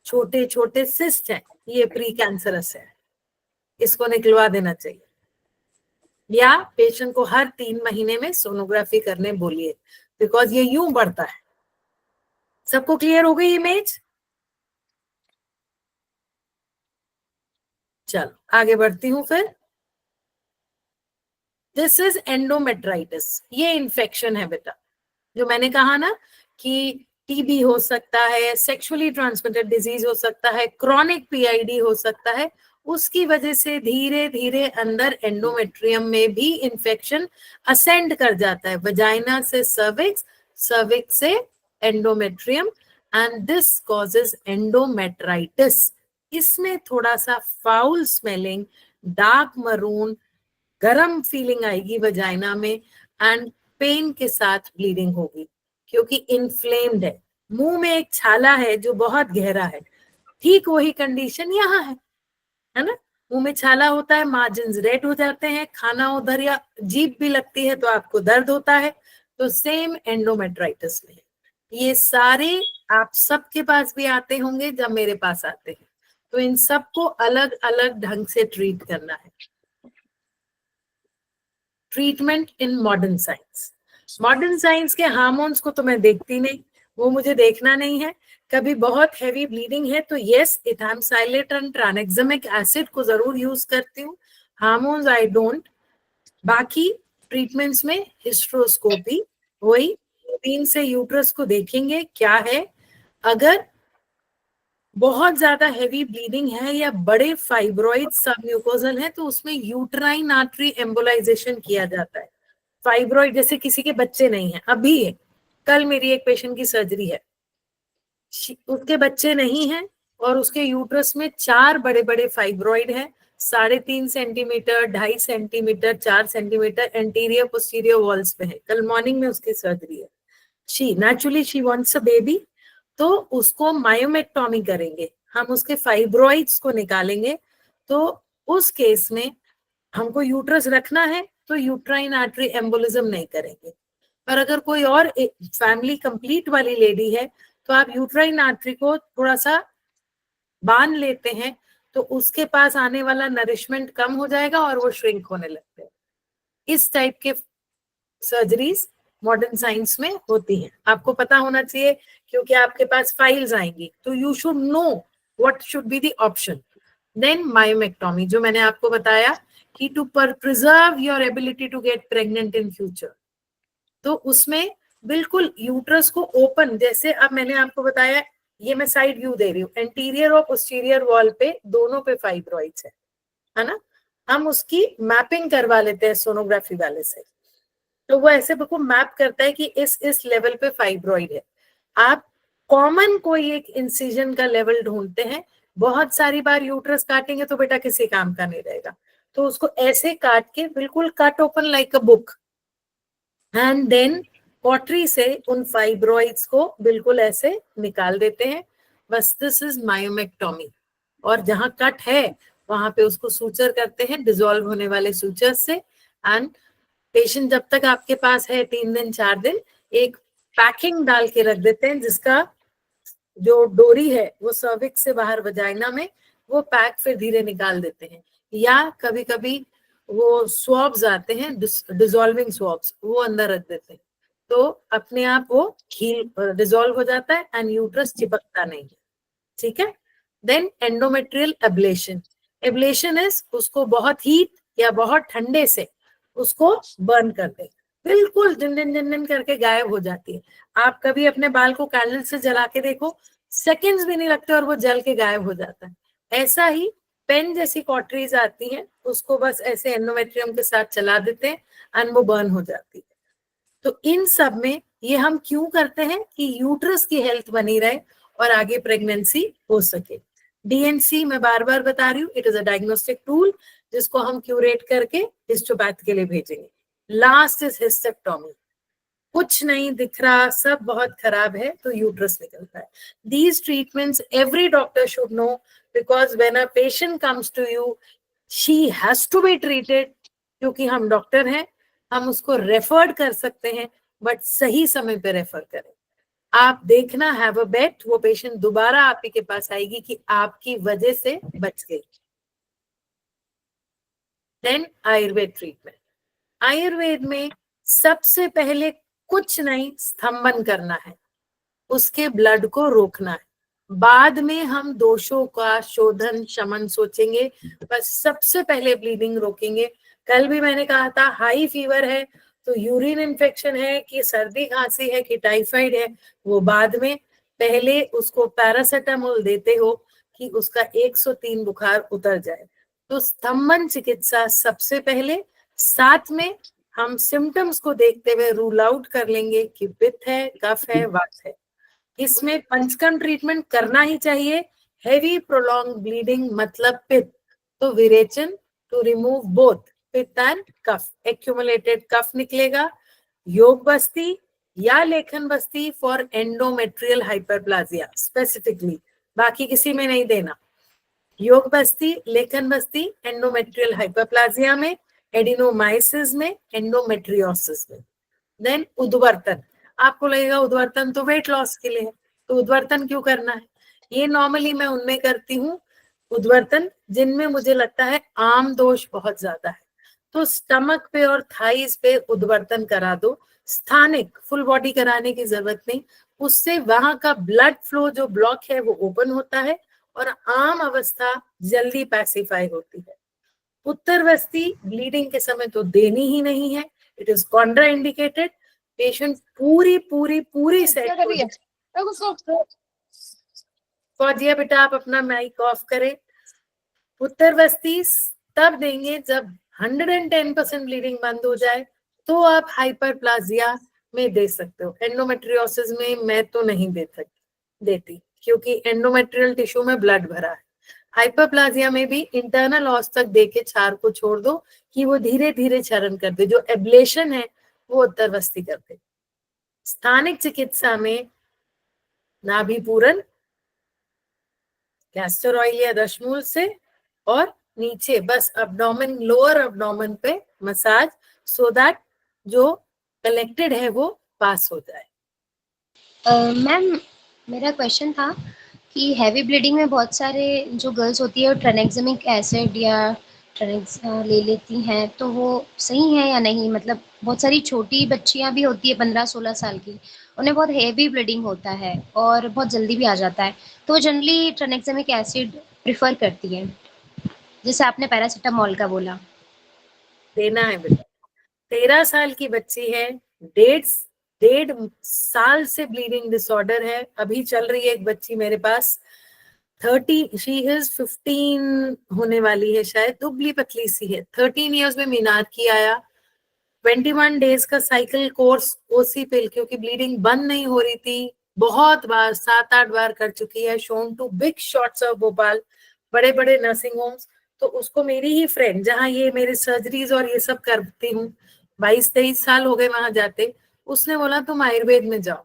छोटे छोटे सिस्ट हैं, ये प्री कैंसरस है, इसको निकलवा देना चाहिए, या पेशेंट को हर 3 महीने में सोनोग्राफी करने बोलिए, बिकॉज ये यूं बढ़ता है। सबको क्लियर हो गई इमेज? चलो आगे बढ़ती हूँ फिर। दिस इज एंडोमेट्राइटिस, ये इन्फेक्शन है बेटा, जो मैंने कहा ना कि टीबी हो सकता है, सेक्सुअली ट्रांसमिटेड डिजीज हो सकता है, क्रॉनिक पीआईडी हो सकता है, उसकी वजह से धीरे धीरे अंदर एंडोमेट्रियम में भी इंफेक्शन असेंड कर जाता है, वजाइना से सर्विक्स, सर्विक्स से endometrium, and this causes endometritis. इसमें थोड़ा सा फाउल स्मेलिंग, डार्क मरून, गरम फीलिंग आएगी वजाइना में, एंड पेन के साथ ब्लीडिंग होगी, क्योंकि इन्फ्लेम्ड है। मुंह में एक छाला है जो बहुत गहरा है, ठीक वही कंडीशन यहाँ है ना। मुंह में छाला होता है, मार्जिन रेड हो जाते हैं, खाना उधर या जीभ भी लगती है तो आपको दर्द होता है, तो सेम एंडोमेट्राइटिस में ये सारे आप सबके पास भी आते होंगे जब मेरे पास आते हैं, तो इन सबको अलग अलग ढंग से ट्रीट करना है। Treatment in modern science, modern science के हार्मोन्स को तो मैं देखती नहीं, वो मुझे देखना नहीं है। कभी बहुत हैवी ब्लीडिंग है तो यस, इथामसाइलेट एंड ट्रानेक्सामिक एसिड को जरूर यूज करती हूँ, हार्मोन्स आई डोंट। बाकी ट्रीटमेंट्स में हिस्ट्रोस्कोपी, वही 3 से यूट्रस को देखेंगे क्या है। अगर बहुत ज्यादा हेवी ब्लीडिंग है या बड़े फाइब्रॉइड सबम्यूकोजल है तो उसमें यूट्राइन आर्टरी एम्बोलाइजेशन किया जाता है। फाइब्रॉइड जैसे किसी के बच्चे नहीं है, अभी है, कल मेरी एक पेशेंट की सर्जरी है, उसके बच्चे नहीं है और उसके यूट्रस में 4 बड़े बड़े फाइब्रॉइड है, 3.5 centimetre, 2.5 centimetre, 4 centimetre anterior posterior walls पे है। कल मॉर्निंग में उसकी सर्जरी है। शी वांट्स अ बेबी, तो उसको मायोमेक्टोमी करेंगे, हम उसके फाइब्रॉइड्स को निकालेंगे। तो उस केस में हमको यूट्रस रखना है तो यूट्राइन आर्टरी एम्बोलिज्म नहीं करेंगे। पर अगर कोई और फैमिली कंप्लीट वाली लेडी है तो आप यूट्राइन आर्टरी को थोड़ा सा बांध लेते हैं, तो उसके पास आने वाला नरिशमेंट कम हो जाएगा और वो श्रिंक होने लगते हैं। इस टाइप के सर्जरीज मॉडर्न साइंस में होती हैं, आपको पता होना चाहिए क्योंकि आपके पास फाइल्स आएंगी, तो you should know what should be the option. Then myomectomy, जो मैंने आपको बताया कि to preserve your ability to get pregnant in future, तो उसमें बिल्कुल यूट्रस को ओपन, जैसे अब मैंने आपको बताया, ये मैं साइड व्यू दे रही हूँ, एंटीरियर और पोस्टीरियर वॉल पे दोनों पे फाइब्रॉइड्स है ना, हम उसकी मैपिंग करवा लेते हैं सोनोग्राफी वाले से, तो वो ऐसे बिल्कुल मैप करता है कि इस लेवल पे फाइब्रॉइड है। आप कॉमन कोई एक इंसिजन का लेवल ढूंढते हैं, बहुत सारी बार यूट्रस काटेंगे तो बेटा किसी काम का नहीं रहेगा, तो उसको ऐसे काट के बिल्कुल cut open like a book and then cautery से उन फाइब्रॉइड्स को बिल्कुल ऐसे निकाल देते हैं। बस दिस इज मायोमेक्टोमी। और जहां कट है वहां पे उसको सूचर करते हैं डिसॉल्व होने वाले सूचर से, एंड पेशेंट जब तक आपके पास है 3 दिन 4 दिन एक पैकिंग डाल के रख देते हैं, जिसका जो डोरी है वो सर्विक्स से बाहर वजाइना में, वो पैक फिर धीरे निकाल देते हैं। या कभी कभी वो स्वॉब्स आते हैं, डिसॉल्विंग स्वॉब्स, वो अंदर रख देते हैं, तो अपने आप वो हील डिसॉल्व हो जाता है एंड यूट्रस चिपकता नहीं है। ठीक है। Then endometrial ablation, ablation is उसको बहुत हीट या बहुत ठंडे से उसको बर्न कर दे, बिल्कुल जिन करके गायब हो जाती है। आप कभी अपने बाल को कैंडल से जला के देखो, सेकंड्स भी नहीं लगते और वो जल के गायब हो जाता है। ऐसा ही पेन जैसी कॉटरीज आती हैं, उसको बस ऐसे एंडोमेट्रियम के साथ चला देते हैं एंड वो बर्न हो जाती है। तो इन सब में ये हम क्यों करते हैं कि यूट्रस की हेल्थ बनी रहे और आगे प्रेगनेंसी हो सके। डीएनसी मैं बार बार बता रही हूँ, it is a diagnostic tool जिसको हम क्यूरेट करके हिस्टोपैथ के लिए भेजेंगे। लास्ट इज हिस्टेक्टोमी, कुछ नहीं दिख रहा, सब बहुत खराब है तो यूट्रस निकलता है। These treatments every doctor should know, because when a patient comes to you she has to be treated, क्योंकि हम डॉक्टर हैं, हम उसको रेफर्ड कर सकते हैं, बट सही समय पे रेफर करें। आप देखना, हैव अ बेट, वो पेशेंट दोबारा आप ही के पास आएगी कि आपकी वजह से बच गई। देन आयुर्वेद ट्रीटमेंट, आयुर्वेद में सबसे पहले कुछ नहीं, स्तंभन करना है, उसके ब्लड को रोकना है, बाद में हम दोषों का शोधन शमन सोचेंगे, बस सबसे पहले ब्लीडिंग रोकेंगे। कल भी मैंने कहा था हाई फीवर है तो यूरिन इन्फेक्शन है कि सर्दी खांसी है कि टाइफाइड है, वो बाद में, पहले उसको पैरासिटामोल देते हो कि उसका 103 बुखार उतर जाए। तो स्तंभन चिकित्सा सबसे पहले, साथ में हम सिम्टम्स को देखते हुए रूल आउट कर लेंगे कि पित्त है, कफ है, वात है। इसमें पंचकर्म ट्रीटमेंट करना ही चाहिए। हेवी प्रोलॉन्ग ब्लीडिंग मतलब पित्त, तो विरेचन टू रिमूव बोथ पित्त एंड कफ, एक्यूमुलेटेड कफ निकलेगा। योग बस्ती या लेखन बस्ती फॉर एंडोमेट्रियल हाइपरप्लाजिया स्पेसिफिकली, बाकी किसी में नहीं देना। योग बस्ती, लेखन बस्ती एंडोमेट्रियल हाइपरप्लाजिया में, एडिनोमाइसिस में, एंडोमेट्रियोसिस में। देन उद्वर्तन, आपको लगेगा उद्वर्तन तो वेट लॉस के लिए है, तो उद्वर्तन क्यों करना है? ये नॉर्मली मैं उनमें करती हूँ उद्वर्तन जिनमें मुझे लगता है आम दोष बहुत ज्यादा है, तो स्टमक पे और थाइस पे उद्वर्तन करा दो। स्थानिक फुल बॉडी कराने की जरूरत नहीं, उससे वहां का ब्लड फ्लो जो ब्लॉक है वो ओपन होता है और आम अवस्था जल्दी पैसिफाई होती है। उत्तरवस्ती ब्लीडिंग के समय तो देनी ही नहीं है, it is Contra indicated. Patient पूरी पूरी पूरी सेट हो जाए। फौजिया बेटा आप अपना माइक ऑफ करें। उत्तरवस्ती तब देंगे जब 110% ब्लीडिंग बंद हो जाए, तो आप हाइपरप्लाजिया में दे सकते हो। एंडोमेट्रियोसिस में मैं तो नहीं देती क्योंकि एंडोमेट्रियल टिश्यू में ब्लड भरा है। हाइपरप्लाजिया में भी इंटरनल ऑस तक देके क्षार को छोड़ दो कि वो धीरे धीरे क्षरण कर दे, जो एब्लेशन है वो उत्तरवस्ती कर दे। स्थानिक चिकित्सा में नाभि पूरन कैस्टर ऑयल या दशमूल से और नीचे बस अब्डोमेन, लोअर अब्डोमेन पे मसाज, सो दैट जो कलेक्टेड है वो पास हो जाए। मैम मेरा क्वेश्चन था कि हैवी ब्लीडिंग में बहुत सारे जो गर्ल्स होती है वो ट्रेनेक्सामिक एसिड या ट्रेनेक्सा ले लेती हैं, तो वो सही है या नहीं? मतलब बहुत सारी छोटी बच्चियां भी होती है 15-16 साल की, उन्हें बहुत हैवी ब्लीडिंग होता है और बहुत जल्दी भी आ जाता है, तो जनरली ट्रेनेक्सामिक एसिड प्रिफर करती है, जैसे आपने पैरासीटामोल का बोला। देना है बेटा। 13 साल की बच्ची है, डेढ़ साल से ब्लीडिंग डिसऑर्डर है। अभी चल रही है एक बच्ची मेरे पास 30, शी इज 15 होने वाली है शायद, दुबली पतली सी है, 13 इयर्स में मीनार की आया, 21 डेज का साइकिल कोर्स ओसी पिल, क्योंकि ब्लीडिंग बंद नहीं हो रही थी, बहुत बार 7-8 बार कर चुकी है, shown to big shots of Bhopal, बड़े बड़े नर्सिंग होम्स। तो उसको मेरी ही फ्रेंड, जहाँ ये मेरे सर्जरीज और ये सब करती हूँ, 22-23 साल हो गए वहां जाते, उसने बोला तुम आयुर्वेद में जाओ,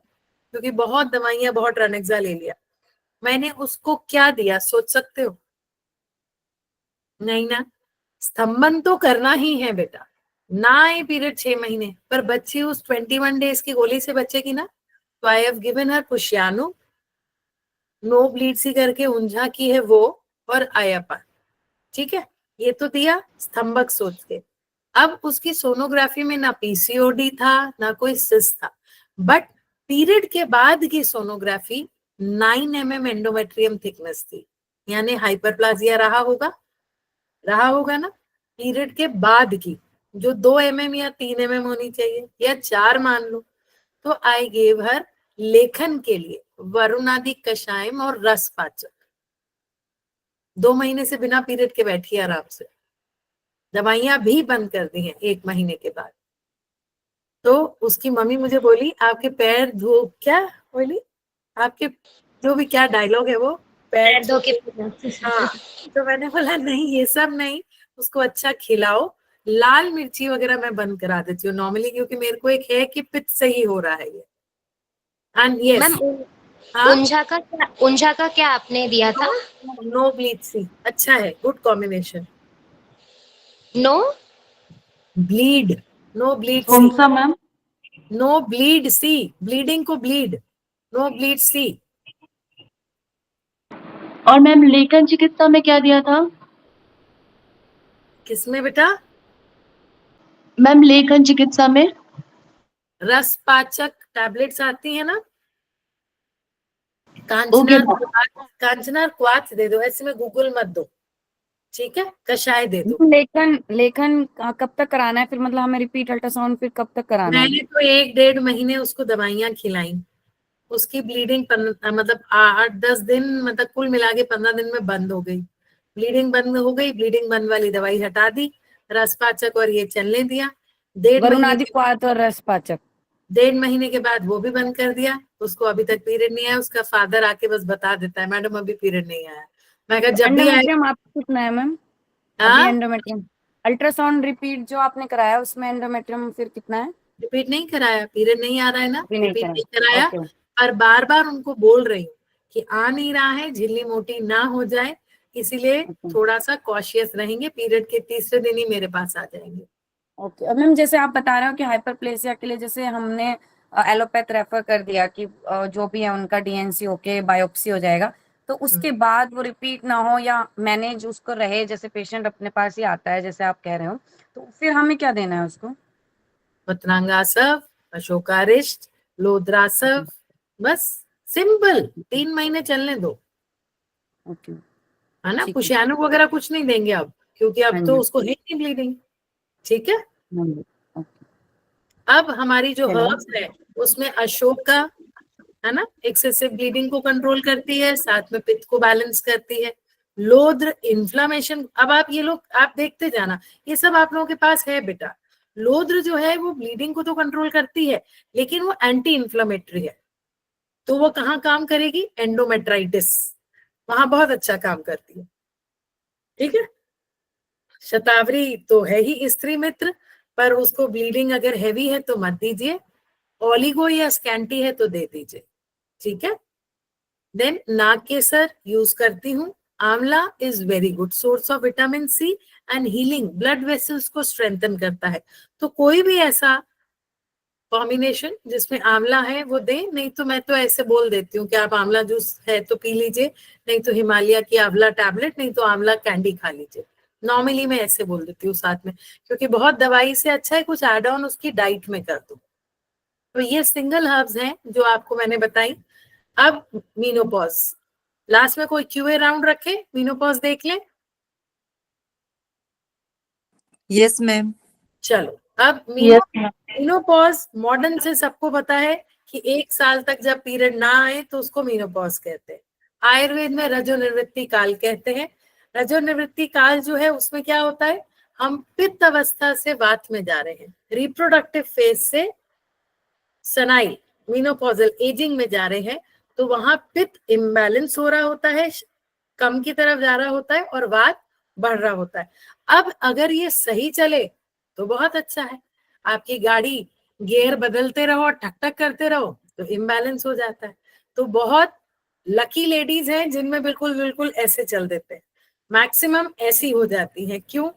क्योंकि बहुत दवाइयां, बहुत रनेक्सा ले लिया। मैंने उसको क्या दिया सोच सकते हो? नहीं ना, स्तंभन तो करना ही है बेटा, ना आए पीरियड 6 महीने पर बच्ची उस 21 डेज की गोली से बचेगी ना। तो I have given her Pushyanu, no bleed see करके ऊंझा की है वो, और आयापा, ठीक है, ये तो दिया स्तंभक सोच के। अब उसकी सोनोग्राफी में ना पीसीओडी था ना कोई सिस्ट था, बट पीरियड के बाद की सोनोग्राफी 9 mm एंडोमेट्रियम थिकनेस थी, यानी हाइपरप्लाजिया रहा होगा ना। पीरियड के बाद की जो 2 mm या 3 mm होनी चाहिए या 4 मान लो। तो आई गेव हर लेखन के लिए वरुणादि कषायम और रस पाचक, 2 महीने से बिना पीरियड के बैठी आराम से, दवाइयां भी बंद कर दी हैं 1 महीने के बाद। तो उसकी मम्मी मुझे बोली आपके पैर धो, क्या बोली, आपके जो भी क्या डायलॉग है वो, पैर दो के हाँ। तो मैंने बोला नहीं ये सब नहीं, उसको अच्छा खिलाओ, लाल मिर्ची वगैरह मैं बंद करा देती हूँ नॉर्मली, क्योंकि मेरे को एक है कि पित्त सही हो रहा है ये। एंड यस, मैम हाँ, ऊंझा का क्या आपने दिया था? नो ब्लीड सी, अच्छा है, good combination. No bleed, no bleed कौन सी, सा ma'am? No bleed C, bleeding को ब्लीड, नो ब्लीड सी। और मैम लेखन चिकित्सा में क्या दिया था? किसमें बेटा? मैम लेखन चिकित्सा में रस पाचक टैबलेट्स आती है ना, ओके मैम। कांचनार क्वाथ दे दो, ऐसे में गूगल मत दो, ठीक है, कषाय दे दो। लेखन लेखन कब तक कराना है फिर? मतलब हमें रिपीट अल्ट्रासाउंड फिर कब तक कराना है? मैंने तो 1-1.5 महीने उसको दवाइयां खिलाई, उसकी ब्लीडिंग मतलब 8-10 दिन, मतलब कुल मिला के 15 दिन में बंद हो गई, ब्लीडिंग बंद हो गई, ब्लीडिंग बंद वाली दवाई हटा दी, रसपाचक और ये चलने दिया। 1.5 महीने के बाद वो भी बंद कर दिया, उसको अभी तक पीरियड नहीं आया, उसका फादर आके बस बता देता है मैडम अभी पीरियड नहीं आया। मैं कहा जब भी आए। एंडोमेट्रियम आपको कितना है मैम? अभी एंडोमेट्रियम अल्ट्रासाउंड रिपीट जो आपने कराया उसमें एंडोमेट्रियम फिर कितना है? रिपीट नहीं कराया, पीरियड नहीं आ रहा है ना, अभी नहीं रिपीट कराया। नहीं कराया। ओके। और बार बार उनको बोल रही हूँ कि आ नहीं रहा है, झिल्ली मोटी ना हो जाए, इसीलिए ओके। थोड़ा सा कॉशियस रहेंगे, पीरियड के तीसरे दिन ही मेरे पास आ जाएंगे। ओके। और मैम जैसे आप बता रहे हो कि हाइपरप्लेसिया के लिए जैसे हमने एलोपैथ रेफर कर दिया कि जो भी है उनका डीएनसी होके बायोप्सी हो जाएगा, तो उसके बाद वो रिपीट ना हो या मैनेज उसको रहे, जैसे पेशेंट अपने पास ही आता है जैसे आप कह रहे हो, तो फिर हमें क्या देना है उसको? पत्रांगासव, अशोकारिष्ट, लोद्रासव, बस सिंपल 3 महीने चलने दो, ओके। है ना। ठीक है। पुशियानो वगैरह कुछ नहीं देंगे अब, क्योंकि अब हाँ तो जी। उसको है नहीं ब्लीडिंग। ठीक है। हाँ जी, ओके। अब हमारी जो चलो। हर्ब्स है उसमें अशोका, है ना, एक्सेसिव ब्लीडिंग को कंट्रोल करती है, साथ में पित्त को बैलेंस करती है। लोद्र इन्फ्लामेशन, अब आप ये लोग आप देखते जाना, ये सब आप लोगों के पास है बेटा। लोद्र जो है वो ब्लीडिंग को तो कंट्रोल करती है, लेकिन वो एंटी इन्फ्लामेटरी है, तो वो कहाँ काम करेगी? एंडोमेट्राइटिस, वहां बहुत अच्छा काम करती है। ठीक है। शतावरी तो है ही स्त्री मित्र, पर उसको ब्लीडिंग अगर हैवी है तो मत दीजिए, ओलिगो या स्कैंटी है तो दे दीजिए। ठीक है। देन नाग केसर यूज करती हूँ। Amla is very good source of vitamin C and healing, blood vessels को स्ट्रेंथन करता है। तो कोई भी ऐसा कॉम्बिनेशन जिसमें आंवला है वो दे, नहीं तो मैं तो ऐसे बोल देती हूँ कि आप आंवला जूस है तो पी लीजिए, नहीं तो हिमालय की आंवला टैबलेट, नहीं तो आंवला कैंडी खा लीजिए। नॉर्मली मैं ऐसे बोल देती हूँ साथ में, क्योंकि बहुत दवाई से अच्छा है कुछ एड ऑन उसकी डाइट में कर दो। तो ये सिंगल हर्ब्स हैं जो आपको मैंने बताई। अब मीनोपॉज, लास्ट में कोई क्यूए राउंड रखे, मीनोपॉज देख ले। Yes ma'am. चलो अब यस मैम। मीनोपॉज मॉडर्न से सबको पता है कि 1 साल तक जब पीरियड ना आए तो उसको मीनोपॉज कहते हैं। आयुर्वेद में रजोनिवृत्ति काल कहते हैं। रजोनिवृत्ति काल जो है उसमें क्या होता है, हम पित्त अवस्था से वात में जा रहे हैं, रिप्रोडक्टिव फेज से सनाइल मीनोपॉजल एजिंग में जा रहे हैं, तो वहां पित्त इम्बैलेंस हो रहा होता है, कम की तरफ जा रहा होता है और वात बढ़ रहा होता है। अब अगर ये सही चले तो बहुत अच्छा है, आपकी गाड़ी गियर बदलते रहो और ठक ठक करते रहो तो इम्बैलेंस हो जाता है। तो बहुत लकी लेडीज हैं जिनमें बिल्कुल बिल्कुल ऐसे चल देते हैं, मैक्सिमम ऐसी हो जाती है। क्यों?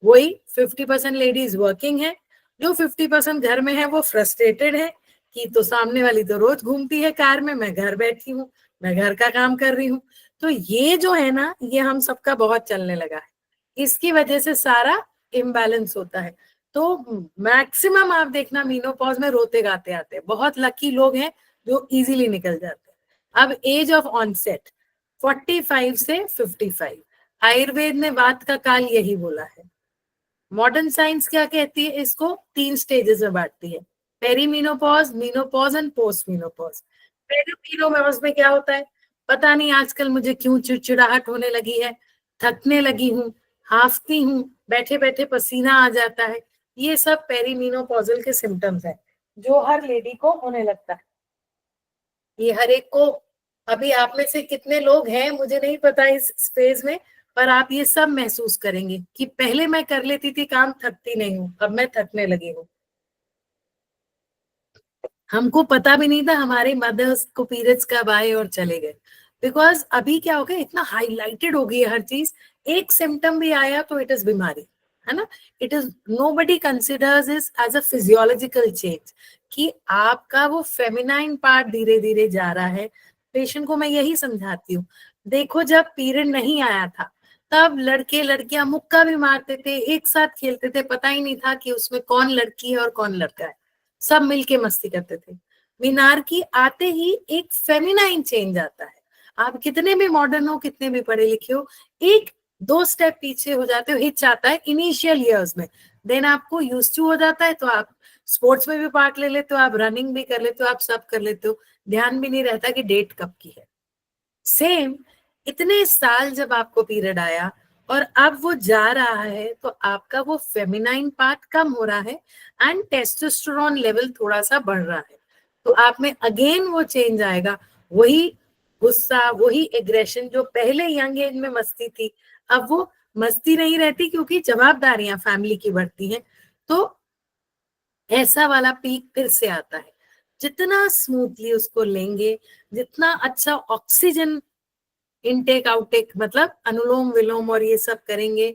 वही 50% लेडीज वर्किंग है, जो 50% घर में है वो फ्रस्ट्रेटेड है कि तो सामने वाली तो रोज घूमती है कार में, मैं घर बैठी हूँ, मैं घर का काम कर रही हूँ। तो ये जो है ना, ये हम सबका बहुत चलने लगा है, इसकी वजह से सारा इम्बैलेंस होता है। तो मैक्सिमम आप देखना मीनोपॉज में रोते गाते आते हैं, बहुत लकी लोग हैं जो इजीली निकल जाते हैं। अब एज ऑफ ऑनसेट 45 से 55, आयुर्वेद ने बात का काल यही बोला है। मॉडर्न साइंस क्या कहती है, इसको 3 स्टेजेस में बांटती है, पेरीमीनोपॉज, मीनोपॉज एंड पोस्ट मीनोपॉज। पेरीमीनोपॉज में क्या होता है, पता नहीं आजकल मुझे क्यों चिड़चिड़ाहट होने लगी है, थकने लगी हूँ, हांफती हूँ, बैठे बैठे पसीना आ जाता है, ये सब पेरीमीनोपॉजल के सिम्टम्स हैं जो हर लेडी को होने लगता है। ये हर एक को, अभी आप में से कितने लोग हैं मुझे नहीं पता इस फेज में, पर आप ये सब महसूस करेंगे कि पहले मैं कर लेती थी काम, थकती नहीं हूँ, अब मैं थकने लगी हूँ। हमको पता भी नहीं था हमारे मदर्स को पीरियड्स कब आए और चले गए, बिकॉज अभी क्या हो गया, इतना हाईलाइटेड हो गई है हर चीज, एक सिम्टम भी आया तो इट इज बीमारी, है ना। It is nobody considers this as a physiological change कि आपका वो फेमिनाइन पार्ट धीरे धीरे जा रहा है। पेशेंट को मैं यही समझाती हूँ, देखो जब पीरियड नहीं आया था तब लड़के लड़कियां मुक्का भी मारते थे, एक साथ खेलते थे, पता ही नहीं था कि उसमें कौन लड़की है और कौन लड़का है, सब मिलके मस्ती करते थे। मीनार की आते ही एक फेमिनाइन चेंज आता है, आप कितने भी मॉडर्न हो, कितने भी पढ़े लिखे हो, एक 2 स्टेप पीछे हो जाते हो, हिच आता है इनिशियल ईयर्स में, देन आपको यूज टू हो जाता है, तो आप स्पोर्ट्स में भी पार्ट ले लेते हो, आप रनिंग भी कर लेते हो, आप सब कर लेते हो, ध्यान भी नहीं रहता कि डेट कब की है। सेम इतने साल जब आपको पीरियड आया और अब वो जा रहा है, तो आपका वो फेमिनाइन पार्ट कम हो रहा है एंड टेस्टोस्टेरोन लेवल थोड़ा सा बढ़ रहा है, तो आप में अगेन वो चेंज आएगा, वही गुस्सा, वही एग्रेशन जो पहले यंग एज में मस्ती थी, अब वो मस्ती नहीं रहती क्योंकि जवाबदारियां फैमिली की बढ़ती हैं, तो ऐसा वाला पीक फिर से आता है। जितना स्मूथली उसको लेंगे, जितना अच्छा ऑक्सीजन इनटेक आउटेक मतलब अनुलोम विलोम और ये सब करेंगे,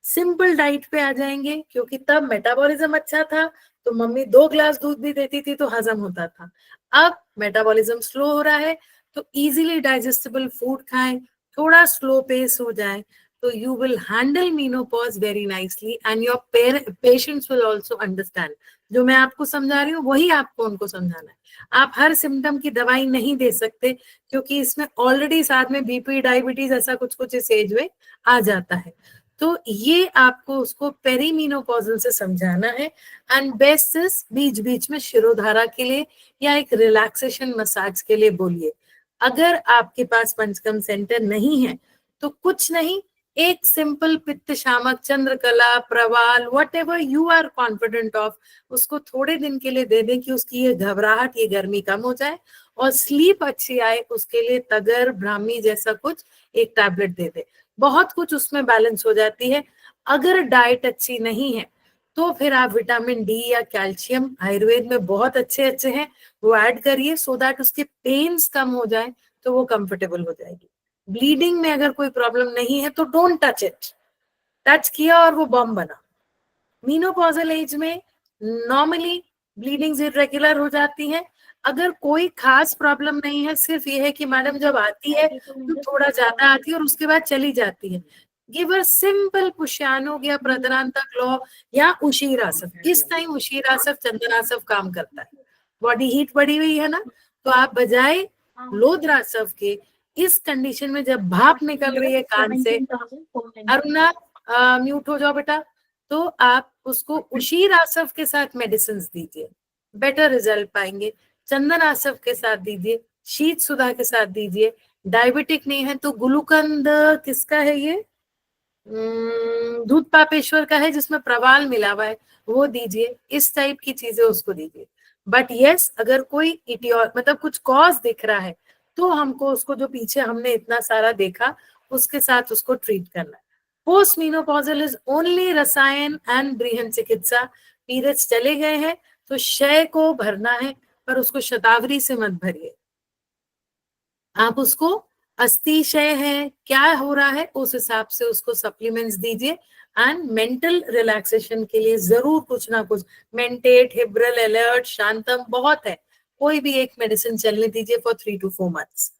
सिंपल डाइट पे आ जाएंगे, क्योंकि तब मेटाबॉलिज्म अच्छा था तो मम्मी 2 ग्लास दूध भी देती थी तो हजम होता था। अब मेटाबॉलिज्म स्लो हो रहा है तो इजीली डाइजेस्टेबल फूड खाएं, थोड़ा स्लो पेस हो जाए, तो you will handle menopause very nicely and your patients will also understand. जो मैं आपको समझा रही हूँ वही आपको उनको समझाना है। आप हर सिम्टम की दवाई नहीं दे सकते, क्योंकि इसमें ऑलरेडी साथ में बीपी डायबिटीज ऐसा कुछ कुछ इस एज में आ जाता है। तो ये आपको उसको पेरीमीनोपॉजल से समझाना है। एंड बेस्ट इज बीच बीच में शिरोधारा के लिए या एक रिलैक्सेशन मसाज के लिए बोलिए। अगर आपके पास पंचकर्म सेंटर नहीं है तो कुछ नहीं, एक सिंपल पित्त शामक, चंद्रकला, प्रवाल, whatever you are confident of, उसको थोड़े दिन के लिए दे दें कि उसकी ये घबराहट, ये गर्मी कम हो जाए और स्लीप अच्छी आए। उसके लिए तगर, ब्राह्मी जैसा कुछ एक टैबलेट दे दे, बहुत कुछ उसमें बैलेंस हो जाती है। अगर डाइट अच्छी नहीं है तो फिर आप विटामिन डी या कैल्शियम, आयुर्वेद में बहुत अच्छे अच्छे हैं, वो ऐड करिए सो दैट उसके पेन्स कम हो जाए तो वो कंफर्टेबल हो जाएगी। ब्लीडिंग में अगर कोई प्रॉब्लम नहीं है तो डोंट टच इट, टच किया और वो बम बना। मीनोपॉजल एज में नॉर्मली ब्लीडिंग्स इरेगुलर हो जाती हैं। अगर कोई खास प्रॉब्लम नहीं है, सिर्फ ये है कि मैडम जब आती है तो थोड़ा ज्यादा आती है और उसके बाद चली जाती है, गिव अ सिंपल पुष्यानुग या प्रदरांतक या उशीरासव। इस टाइम उशीरासव, चंदनासव काम करता है, बॉडी हीट बढ़ी हुई है ना, तो आप बजाय लोद्रासव के इस कंडीशन में जब भाप निकल रही है कान से, अरुणा म्यूट हो जाओ बेटा, तो आप उसको उशीरासव के साथ मेडिसिन दीजिए, बेटर रिजल्ट पाएंगे। चंदन आसव के साथ दीजिए, शीत सुधा के साथ दीजिए। डायबिटिक नहीं है तो गुलुकंद किसका है ये, दूध पापेश्वर का है जिसमें प्रवाल मिला हुआ है, वो दीजिए। इस टाइप की चीजें उसको दीजिए। बट यस, अगर कोई मतलब कुछ कॉज दिख रहा है तो हमको उसको, जो पीछे हमने इतना सारा देखा, उसके साथ उसको ट्रीट करना है। पोस्ट मीनोपॉजल इज ओनली रसायन एंड बृहन चिकित्सा। पीरियड्स चले गए हैं तो क्षय को भरना है, पर उसको शतावरी से मत भरिए। आप उसको अस्थिक्षय है, क्या हो रहा है, उस हिसाब से उसको सप्लीमेंट्स दीजिए। एंड मेंटल रिलैक्सेशन के लिए जरूर कुछ ना कुछ, मेंटेट, हिब्रल, अलर्ट, शांतम बहुत है, कोई भी एक मेडिसिन चलने दीजिए for 3 to 4 months।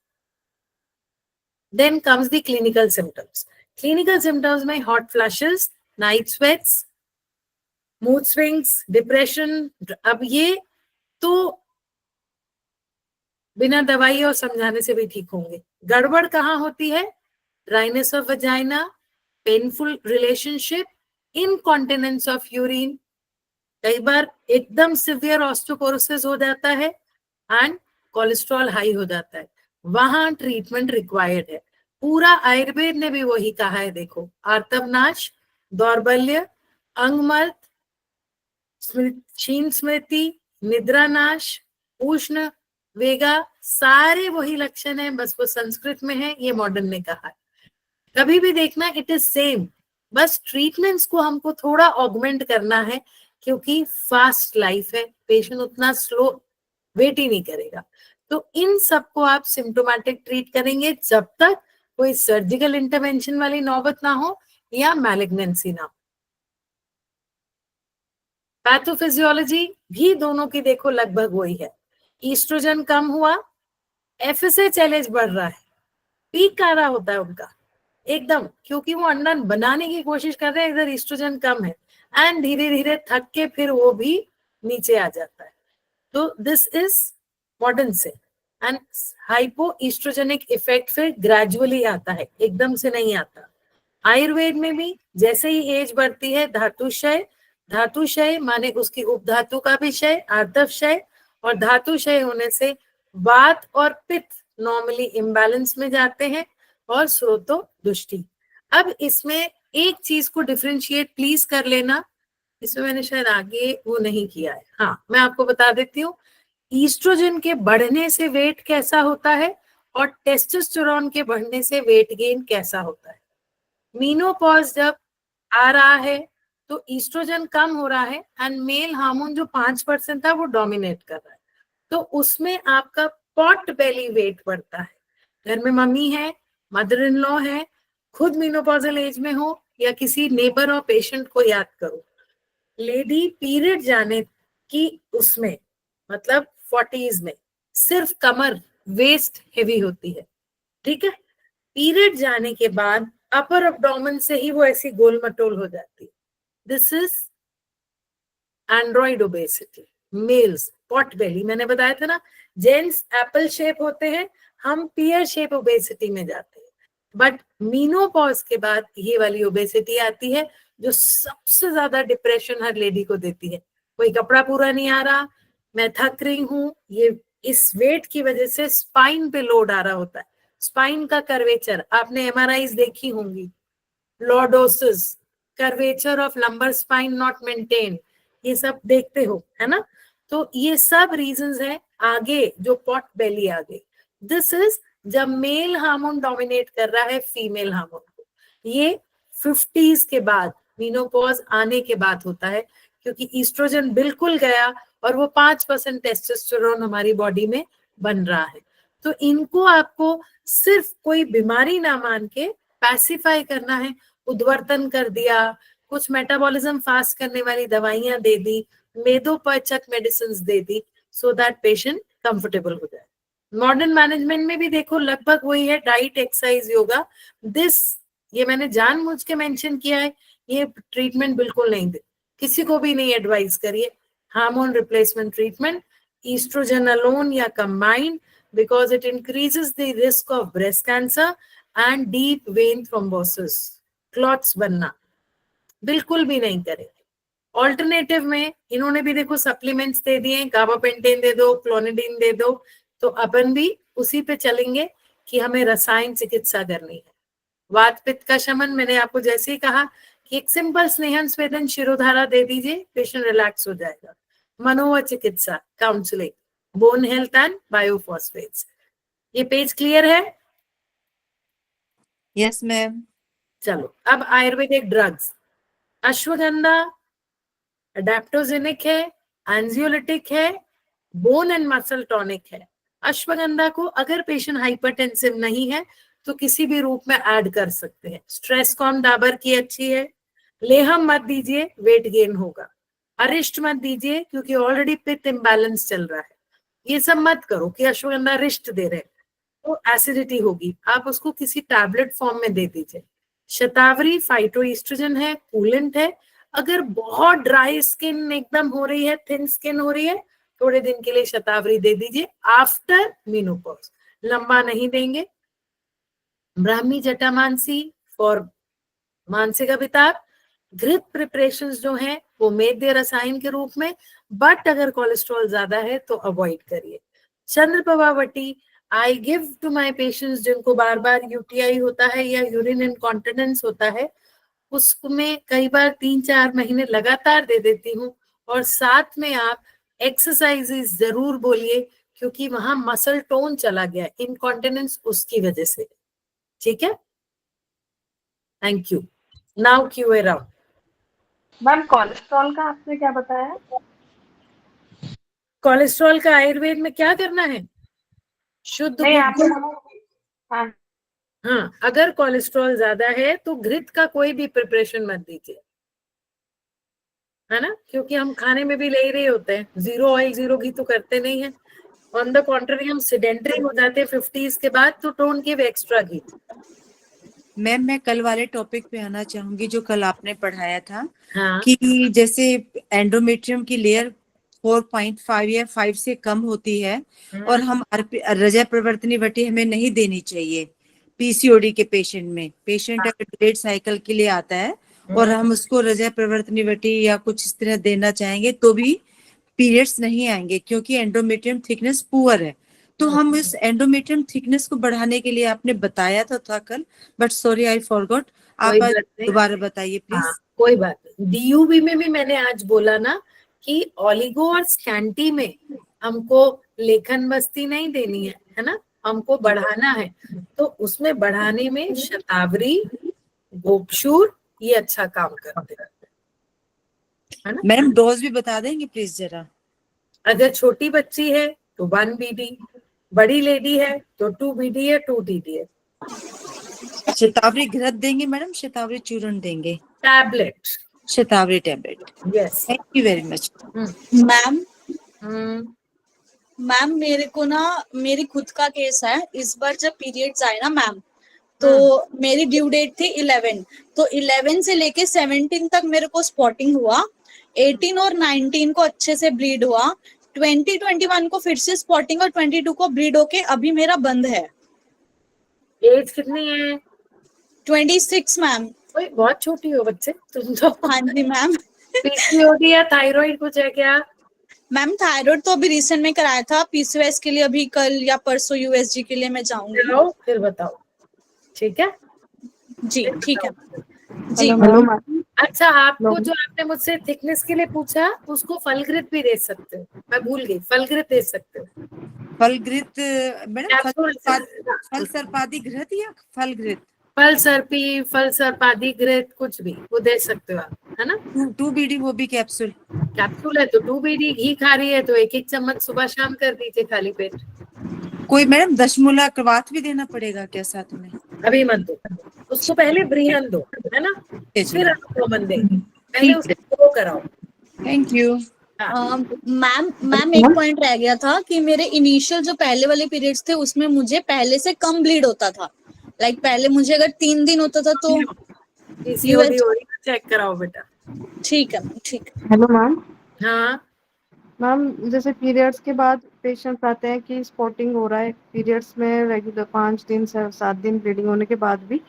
Then comes the clinical symptoms. Clinical symptoms में hot flushes, night sweats, mood swings, depression। अब ये तो बिना दवाई और समझाने से भी ठीक होंगे। गड़बड़ कहाँ होती है, dryness of vagina, painful relationship, incontinence of urine, कई बार एकदम सिवियर ऑस्टियोपोरोसिस हो जाता है एंड कोलेस्ट्रॉल हाई हो जाता है, वहां ट्रीटमेंट रिक्वायर्ड है। पूरा आयुर्वेद ने भी वही कहा है, देखो, आर्तवनाश, दौर्बल्य, अंगमर्द, क्षीण स्मृति, निद्रानाश, उष्ण वेगा, सारे वही लक्षण है, बस वो संस्कृत में है, ये मॉडर्न ने कहा है। कभी भी देखना इट इज सेम, बस ट्रीटमेंट्स को हमको थोड़ा ऑगमेंट करना है, क्योंकि फास्ट लाइफ है, पेशेंट उतना स्लो वेट ही नहीं करेगा। तो इन सबको आप सिम्टोमेटिक ट्रीट करेंगे जब तक कोई सर्जिकल इंटरवेंशन वाली नौबत ना हो या मैलिग्नेंसी ना हो। पैथोफिजियोलॉजी भी दोनों की देखो लगभग वही है। ईस्ट्रोजन कम हुआ, एफएसएच एलएच बढ़ रहा है, पीक आ रहा होता है उनका एकदम, क्योंकि वो अंडा बनाने की कोशिश कर रहे हैं, इधर ईस्ट्रोजन कम है, एंड धीरे धीरे थक के फिर वो भी नीचे आ जाता है। तो दिस इज मॉडर्न से। एंड हाइपो ईस्ट्रोजेनिक इफेक्ट फिर ग्रेजुअली आता है, एकदम से नहीं आता। आयुर्वेद में भी जैसे ही एज बढ़ती है, धातुक्षय, धातुक्षय माने उसकी उपधातु का भी क्षय, आर्तव क्षय, और धातुक्षय होने से वात और पित्त नॉर्मली इम्बैलेंस में जाते हैं और स्रोतो दुष्टि। अब इसमें एक चीज को डिफरेंशिएट प्लीज कर लेना, इसमें मैंने शायद आगे वो नहीं किया है, हाँ मैं आपको बता देती हूँ। ईस्ट्रोजन के बढ़ने से वेट कैसा होता है और टेस्टोस्टेरोन के बढ़ने से वेट गेन कैसा होता है। मीनोपॉज जब आ रहा है तो ईस्ट्रोजन कम हो रहा है एंड मेल हार्मोन जो 5% था वो डोमिनेट कर रहा है, तो उसमें आपका पॉट बेली वेट बढ़ता है। घर में मम्मी है, मदर इन लॉ है, खुद मीनोपॉजल एज में हो, या किसी नेबर और पेशेंट को याद करो, लेडी पीरियड जाने की उसमें मतलब 40s में सिर्फ कमर वेस्ट हेवी होती है, ठीक है। पीरियड जाने के बाद अपर एब्डोमेन से ही वो ऐसी गोल मटोल हो जाती है। This is android obesity. Males pot belly, मैंने बताया था ना, जेंट्स एप्पल शेप होते हैं, हम पियर शेप ओबेसिटी में जाते हैं। बट मीनोपॉज के बाद ये वाली ओबेसिटी आती है जो सबसे ज्यादा डिप्रेशन हर लेडी को देती है। कोई कपड़ा पूरा नहीं आ रहा, मैं थक रही हूँ, ये इस वेट की वजह से स्पाइन पे लोड आ रहा होता है। स्पाइन का कर्वेचर आपने एमआरआईज देखी होंगी, lordosis, curvature of lumbar spine not maintain, ये सब देखते हो, है ना। तो ये सब रीजंस है आगे जो पॉट बेली आ गई। दिस इज जब मेल हार्मोन डोमिनेट कर रहा है फीमेल हार्मोन को। ये 50s के बाद, मीनोपॉज आने के बाद होता है, क्योंकि ईस्ट्रोजन बिल्कुल गया और वो 5% टेस्टोस्टेरोन हमारी बॉडी में बन रहा है। तो इनको आपको सिर्फ कोई बीमारी ना मान के पैसिफाई करना है। उद्वर्तन कर दिया, कुछ मेटाबॉलिज्म फास्ट करने वाली दवाइयां दे दी, मेदोपचक मेडिसिन दे दी, सो दैट पेशेंट कंफर्टेबल हो जाए। मॉडर्न मैनेजमेंट में भी देखो लगभग वही है, डाइट, एक्सरसाइज, योगा। ये मैंने जानबूझ के मेंशन किया है, ये ट्रीटमेंट बिल्कुल नहीं दे, किसी को भी नहीं एडवाइस करिए hormone replacement treatment, estrogen alone या combined, because it increases the risk of breast cancer and deep vein thrombosis, clots बनना, बिल्कुल भी नहीं करेंगे। ऑल्टरनेटिव में इन्होंने भी देखो सप्लीमेंट्स दे दिए, गाबापेंटेन दे दो, क्लोनिडीन दे दो, तो अपन भी उसी पे चलेंगे कि हमें रसायन चिकित्सा करनी है। वात पित्त का शमन, मैंने आपको जैसे ही कहा कि एक सिंपल स्नेहन स्वेदन शिरोधारा दे दीजिए, पेशेंट रिलैक्स हो जाएगा। मनोवा चिकित्सा, काउंसलिंग, बोन हेल्थ एंड बायोफॉस्फेट्स। ये पेज क्लियर है? Yes ma'am. चलो अब आयुर्वेदिक ड्रग्स, अश्वगंधा अडेप्टोजेनिक है, एंजियोलिटिक है, बोन एंड मसल टॉनिक है। अश्वगंधा को अगर पेशेंट हाइपरटेंसिव नहीं है तो किसी भी रूप में ऐड कर सकते हैं। स्ट्रेस कॉम डाबर की अच्छी है। लेहम मत दीजिए, वेट गेन होगा। अरिष्ट मत दीजिए क्योंकि ऑलरेडी पित्त इम्बैलेंस चल रहा है। ये सब मत करो कि अश्वगंधा रिष्ट दे रहे हैं तो एसिडिटी होगी, आप उसको किसी टैबलेट फॉर्म में दे दीजिए। शतावरी फाइटोएस्ट्रोजन है, कूलेंट है। अगर बहुत ड्राई स्किन एकदम हो रही है, थिन स्किन हो रही है, थोड़े दिन के लिए शतावरी दे दीजिए आफ्टर मीनोपॉज, लंबा नहीं देंगे। ब्राह्मी जटामांसी फॉर मानसिक अभिताप। घृत प्रिपरेशंस जो हैं वो मेद्य रसायन के रूप में, बट अगर कोलेस्ट्रॉल ज्यादा है तो अवॉइड करिए। चंद्रप्रभावटी I give to my patients जिनको बार बार यूटीआई होता है या यूरिन इनकॉन्टिनेंस होता है, उसमें कई बार 3-4 महीने लगातार दे देती हूँ। और साथ में आप एक्सरसाइजेस जरूर बोलिए क्योंकि वहां मसल टोन चला गया, इनकॉन्टिनेंस उसकी वजह से, ठीक है। Thank you. Now QA round. Ma'am cholesterol का आपने क्या बताया? कोलेस्ट्रॉल का आयुर्वेद में क्या करना है? शुद्ध नहीं आपने गुड़। हाँ हाँ, अगर कोलेस्ट्रॉल ज्यादा है तो घृत का कोई भी प्रिपरेशन मत दीजिए, है ना, क्योंकि हम खाने में भी ले ही रहे होते हैं। 0 ऑयल 0 घी तो करते नहीं है। ऑन द कॉन्ट्ररी हम सेडेंटरी हो जाते हैं 50s के बाद, तो don't give extra ghee. Ma'am मैं कल वाले टॉपिक पे आना चाहूंगी जो कल आपने पढ़ाया था। हाँ। कि जैसे एंडोमेट्रियम की लेयर 4.5 या 5 से कम होती है और हम रजा प्रवर्तनी वटी हमें नहीं देनी चाहिए पीसीओडी के पेशेंट में। पेशेंट अगर डिलेड साइकिल के लिए आता है और हम उसको रजा प्रवर्तनी वटी या कुछ इस तरह देना चाहेंगे तो भी पीरियड्स नहीं आएंगे क्योंकि एंडोमेट्रियम थिकनेस पुअर है। तो हम इस एंडोमेट्रियम थिकनेस को बढ़ाने के लिए आपने बताया था कल, बट सॉरी आई फॉरगॉट। आप दोबारा बताइए प्लीज। कोई बात नहीं। डीयूबी में भी मैंने आज बोला ना कि ओलिगो और स्कैंटी में हमको लेखन बस्ती नहीं देनी है ना, हमको बढ़ाना है। तो उसमें बढ़ाने में शतावरी, गोपशूर ये अच्छा काम करते हैं, है ना। मैम डोज भी बता देंगे प्लीज जरा। अगर छोटी बच्ची है तो 1 BD, बड़ी लेडी है तो 2 BD है, 2 TD है। शतावरी घृत देंगे मैडम, शतावरी चूर्ण देंगे, tablet. Shatavari tablet. Yes. Thank you very much. Ma'am hmm. Ma'am मेरे को ना, मेरी खुद का केस है, इस बार जब पीरियड्स आए ना मैम, तो मेरी ड्यू डेट थी 11, तो 11 से लेके 17 तक मेरे को स्पॉटिंग हुआ, 18 और 19 को अच्छे से ब्लीड हुआ, 21 को फिर से स्पॉटिंग और 22 को ब्लीड होके अभी मेरा बंद है। एज कितनी है? 26 मैम। ओए, बहुत छोटी हो बच्चे तुम तो। हाँ जी मैम। पीसीओडी या थायराइड कुछ है क्या? मैम थायराइड तो अभी रिसेंट में कराया था, पीसीओएस के लिए अभी कल या परसों यूएसजी के लिए मैं जाऊंगी। चलो फिर बताओ, ठीक है? जी ठीक है जी। Hello ma'am. अच्छा, आपको जो आपने मुझसे थिकनेस के लिए पूछा, उसको फलघृत भी दे सकते हो। मैं भूल गई, फलघृत दे सकते हो। फलघृत मैडम, कैप्सूल। फल सर्पादी घृत या फलघृत? फल सर्पी, फल सर्पादी घृत, कुछ भी वो दे सकते हो आप, है ना? 2 बीडी वो भी कैप्सूल। कैप्सूल है तो 2 बीडी, घी खा रही है तो 1-1 चम्मच सुबह शाम कर दीजिए खाली पेट। कोई मैडम दशमूला क्रवात भी देना पड़ेगा क्या साथ में? अभी मत दो, उसको पहले ब्रीहन दो, है ना? फिर अनुलोमन देंगे, पहले उसको ग्रो कराओ। Thank you. मैम एक पॉइंट रह गया था कि मेरे इनिशियल जो पहले वाले पीरियड्स थे उसमें मुझे पहले से कम ब्लीड होता था, लाइक पहले मुझे अगर 3 दिन होता था तो पीसीओडी हो रही है, चेक कराओ बेटा। ठीक है मैम, ठीक है। Hello ma'am. हाँ मैम जैसे पीरियड्स के बाद पेशेंट्स आते हैं कि स्पॉटिंग हो रहा है, पीरियड्स में रेगुलर 5 दिन से 7 दिन ब्लीडिंग होने के बाद भी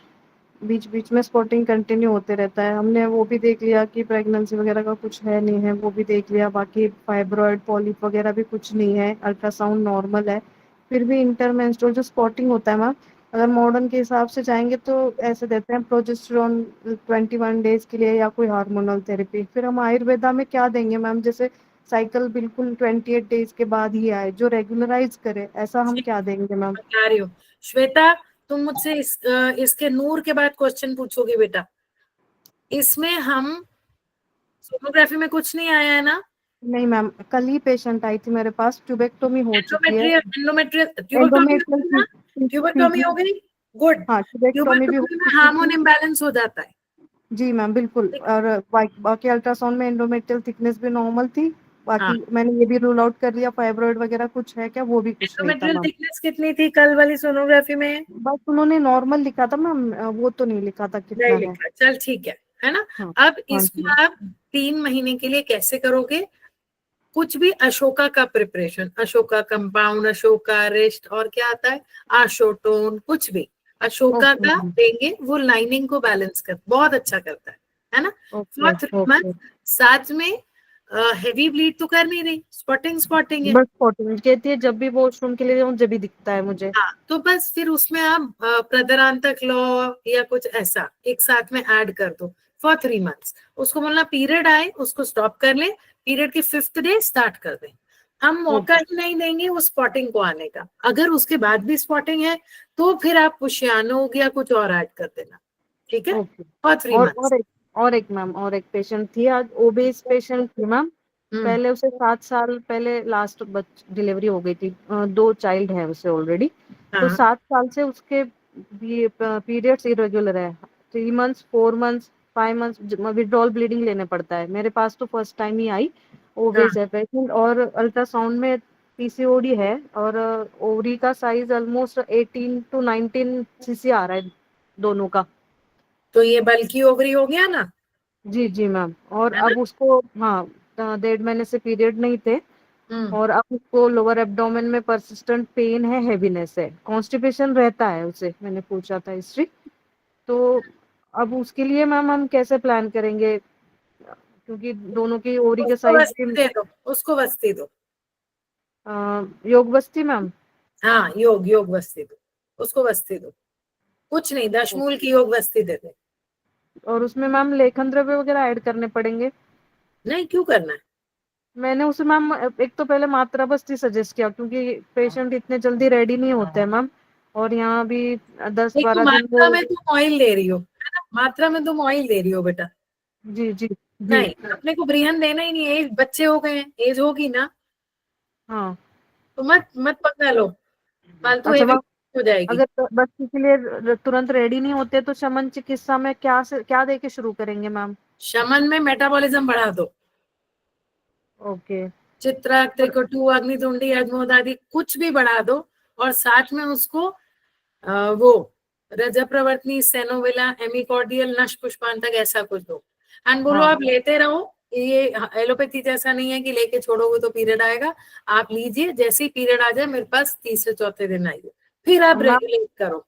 बीच बीच में स्पॉटिंग कंटिन्यू होते रहता है। हमने वो भी देख लिया कि प्रेगनेंसी वगैरह का कुछ है नहीं है, वो भी देख लिया, बाकी फाइब्रॉइड पॉलिप वगैरह भी कुछ नहीं है, अल्ट्रासाउंड नॉर्मल है। फिर भी इंटरमेंस्ट्रुअल जो स्पॉटिंग होता है मैम, अगर मॉडर्न के हिसाब से जाएंगे तो ऐसे देते हैं प्रोजेस्टेरोन 21 डेज के लिए या कोई हार्मोनल थेरेपी। फिर हम आयुर्वेदा में क्या देंगे मैम, जैसे साइकिल बिल्कुल 28 डेज के बाद ही आए, जो रेगुलराइज करे, ऐसा हम क्या देंगे मैम? बता रही हूँ। श्वेता, तुम मुझसे इसके नूर के बाद क्वेश्चन पूछोगे बेटा। इसमें हम सोनोग्राफी में कुछ नहीं आया है ना? नहीं मैम, कल ही पेशेंट आई थी मेरे पास, ट्यूबेक्टोमी हो चुकी है। ट्यूबेक्टोमी हो गई, गुड। हाँ, ट्यूबेक्टोमी भी हो ट्यूबेक्टोमी में चुकी हार्मोन थी। इम्बैलेंस हो जाता है। जी मैम बिल्कुल। और बाकी अल्ट्रासाउंड में एंडोमेट्रियल थिकनेस भी नॉर्मल थी। बाकी हाँ। मैंने ये भी रूल आउट कर लिया, फाइब्रॉइड वगैरह कुछ है क्या, वो भी कुछ नहीं था एंडोमेट्रियल मैम। थिकनेस कितनी थी कल वाली सोनोग्राफी में? बस उन्होंने नॉर्मल लिखा था मैम, वो तो नहीं लिखा था कितना नहीं है। लिखा, चल ठीक है ना? हाँ, अब हाँ इसको जी। आप 3 महीने के लिए कैसे करोगे? कुछ भी अशोका का preparation, Ashoka compound, Ashoka rest, और क्या आता है, आशोटोन, कुछ भी अशोका ओके का मैम, देंगे, वो लाइनिंग को बैलेंस कर बहुत अच्छा करता है ना? Okay for 3 okay. मंथ। साथ में हेवी ब्लीड तो कर नहीं रही, स्पॉटिंग है। बस 14 कहती है, जब भी वॉशरूम के लिए जाऊं जब भी दिखता है मुझे। हाँ, तो बस फिर उसमें आप प्रदरांतक लॉ या कुछ ऐसा एक साथ में ऐड कर दो फॉर 3 मंथ्स। उसको बोलना पीरियड आए उसको स्टॉप कर ले, पीरियड के 5th डे स्टार्ट कर दें। हम मौका ही नहीं देंगे उस स्पॉटिंग को आने का। अगर उसके बाद भी स्पॉटिंग है तो फिर आप पुशियानो या कुछ और ऐड कर देना, ठीक है? ओके। For 3 months. और एक मैम, और एक पेशेंट थी आज, ओबेस पेशेंट थी मैम। पहले उसे 7 साल पहले लास्ट डिलीवरी हो गई थी, 2 चाइल्ड है उसे ऑलरेडी। तो हाँ। 7 साल से उसके पीरियड्स इरेगुलर है, 3 months 4 months 5 months withdrawal bleeding लेने पड़ता है। मेरे पास तो फर्स्ट टाइम ही आई, ओबेस है पेशेंट, और अल्ट्रासाउंड में पीसीओडी है, और ओवरी का साइज ऑलमोस्ट 18 to 19 सीसी आ रहा है दोनों का। तो ये बल्कि ओवरी हो गया ना? जी जी मैम। और है ना? अब उसको, हाँ, 1.5 महीने से पीरियड नहीं थे, और अब उसको लोअर एब्डोमेन में परसिस्टेंट पेन है, हेवीनेस है, कॉन्स्टिपेशन रहता है उसे, मैंने पूछा था हिस्ट्री। तो अब उसके लिए मैम हम कैसे प्लान करेंगे, क्योंकि दोनों की ओरी के उसको साइज वस्ती दे दो, उसको वस्ती दो। योग बस्ती मैम। हाँ, योग वस्ती दो, उसको वस्ती दो, कुछ नहीं, दशमूल की योग वस्ती दे दे। और उसमें मैम लेखन द्रव्य वगैरह ऐड करने पड़ेंगे? नहीं, क्यों करना है? मैंने उसे मैम एक तो पहले मात्रा बस्ती सजेस्ट किया, क्योंकि पेशेंट इतने जल्दी रेडी नहीं होते हैं मैम, और यहाँ भी 10-12 दिन वो। मात्रा में तुम ऑयल दे रही हो, है ना? मात्रा में तुम ऑयल दे रही हो बेटा। जी जी जी। नहीं, अपने को ब्रीहन देना ही नहीं है, एज बच्चे हो गए हैं, एज होगी ना हाँ। तो मत मत पकड़ा लो फालतू। अच्छा मैम, हो जाएगी। अगर बच्चे के लिए तुरंत रेडी नहीं होते तो शमन चिकित्सा में क्या दे के शुरू करेंगे मैम? शमन में मेटाबॉलिज्म बढ़ा दो, ओके। चित्रा, त्रिकटु, अग्नितुंडी, अजमोदादि कुछ भी बढ़ा दो, और साथ में उसको वो रजप्रवर्तनी, सेनोविला, एमिकॉर्डियल, नश पुष्पांतक ऐसा कुछ दो, एंड बोलो हाँ। आप लेते रहो। ये एलोपैथी जैसा नहीं है कि लेके छोड़ोगे तो पीरियड आएगा, आप लीजिए, जैसे ही पीरियड आ जाए मेरे पास तीसरे चौथे दिन आइए, फिर आप मैम रेगुलेट करो।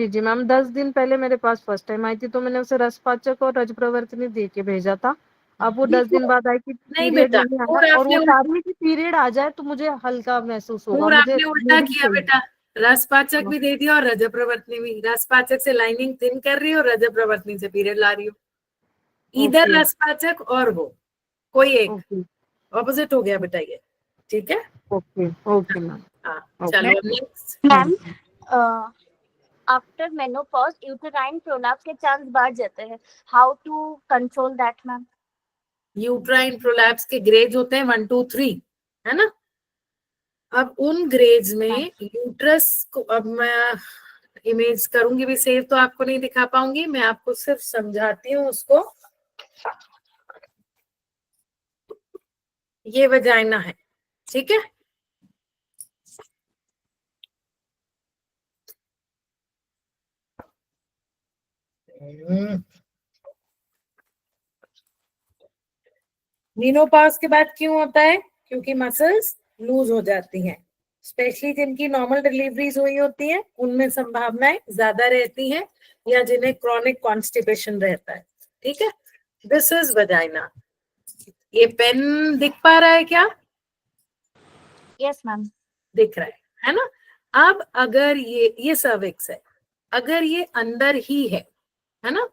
जी मैम, 10 दिन पहले मेरे पास फर्स्ट टाइम आई थी तो मैंने उसे रसपाचक और रजप्रवर्तनी दे के भेजा था। अब वो 10 दिन बाद आई कि नहीं पीरियड बेटा, नहीं और आया, और आपने वो चाह रही है कि पीरियड आ जाए तो मुझे हल्का महसूस होगा, और मुझे आपने उल्टा bleeding किया चाहिए। बेटा, रसपाचक भी दे दिया और रजप्रवर्तनी भी। रसपाचक से लाइनिंग थिन कर रही हो, रजप्रवर्तनी से पीरियड ला रही हो। इधर ओके रसपाचक और वो कोई एक ओके ऑपोजिट हो गया बेटा ये, ठीक है। Okay okay ma'am. हाँ ओके। चलो next. Ma'am after menopause uterine prolapse के चांस बढ़ जाते हैं, how to control that ma'am? Uterine prolapse के ग्रेड होते हैं 1 2 3, है ना। अब उन ग्रेड्स में यूट्रस को, अब मैं इमेज करूंगी भी सेव तो आपको नहीं दिखा पाऊंगी, मैं आपको सिर्फ समझाती हूँ उसको। ये वजाइना है, ठीक है। मीनोपॉज के बाद क्यों होता है? क्योंकि मसल्स लूज हो जाती हैं, स्पेशली जिनकी नॉर्मल डिलीवरीज हुई होती हैं उनमें संभावनाएं ज्यादा रहती हैं, या जिन्हें क्रॉनिक कॉन्स्टिपेशन रहता है, ठीक है। This is vagina. ये पेन दिख पा रहा है क्या? Yes ma'am. दिख रहा है ना। अब अगर ये सर्विक्स है, अगर ये अंदर ही है ना,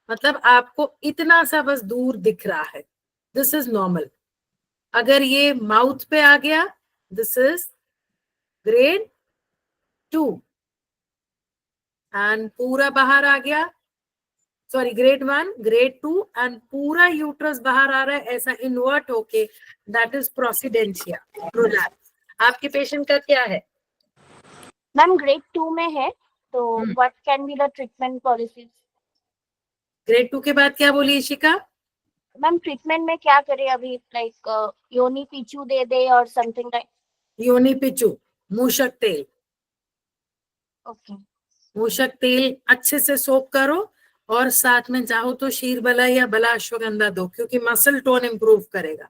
मतलब आपको इतना सा बस दूर दिख रहा है, दिस इज नॉर्मल। अगर ये माउथ पे आ गया, दिस इज ग्रेड 2, एंड पूरा बाहर आ गया, सॉरी ग्रेड 1, ग्रेड 2, एंड पूरा यूट्रस बाहर आ रहा है ऐसा इन्वर्ट होके, दैट इज प्रोसिडेंशिया प्रोलैप्स। आपके पेशेंट का क्या है? मैम ग्रेड 2 में है, तो what can be the treatment policies? Grade 2 के बाद क्या बोली इशिका? मैम ट्रीटमेंट में क्या करें अभी, लाइक योनी पिचू दे दे और समथिंग लाइक? योनी पिचू, मूषक तेल। ओके। मूषक तेल अच्छे से सोक करो, और साथ में चाहो तो शीर बला या बला अश्वगंधा दो, क्योंकि मसल टोन इंप्रूव करेगा।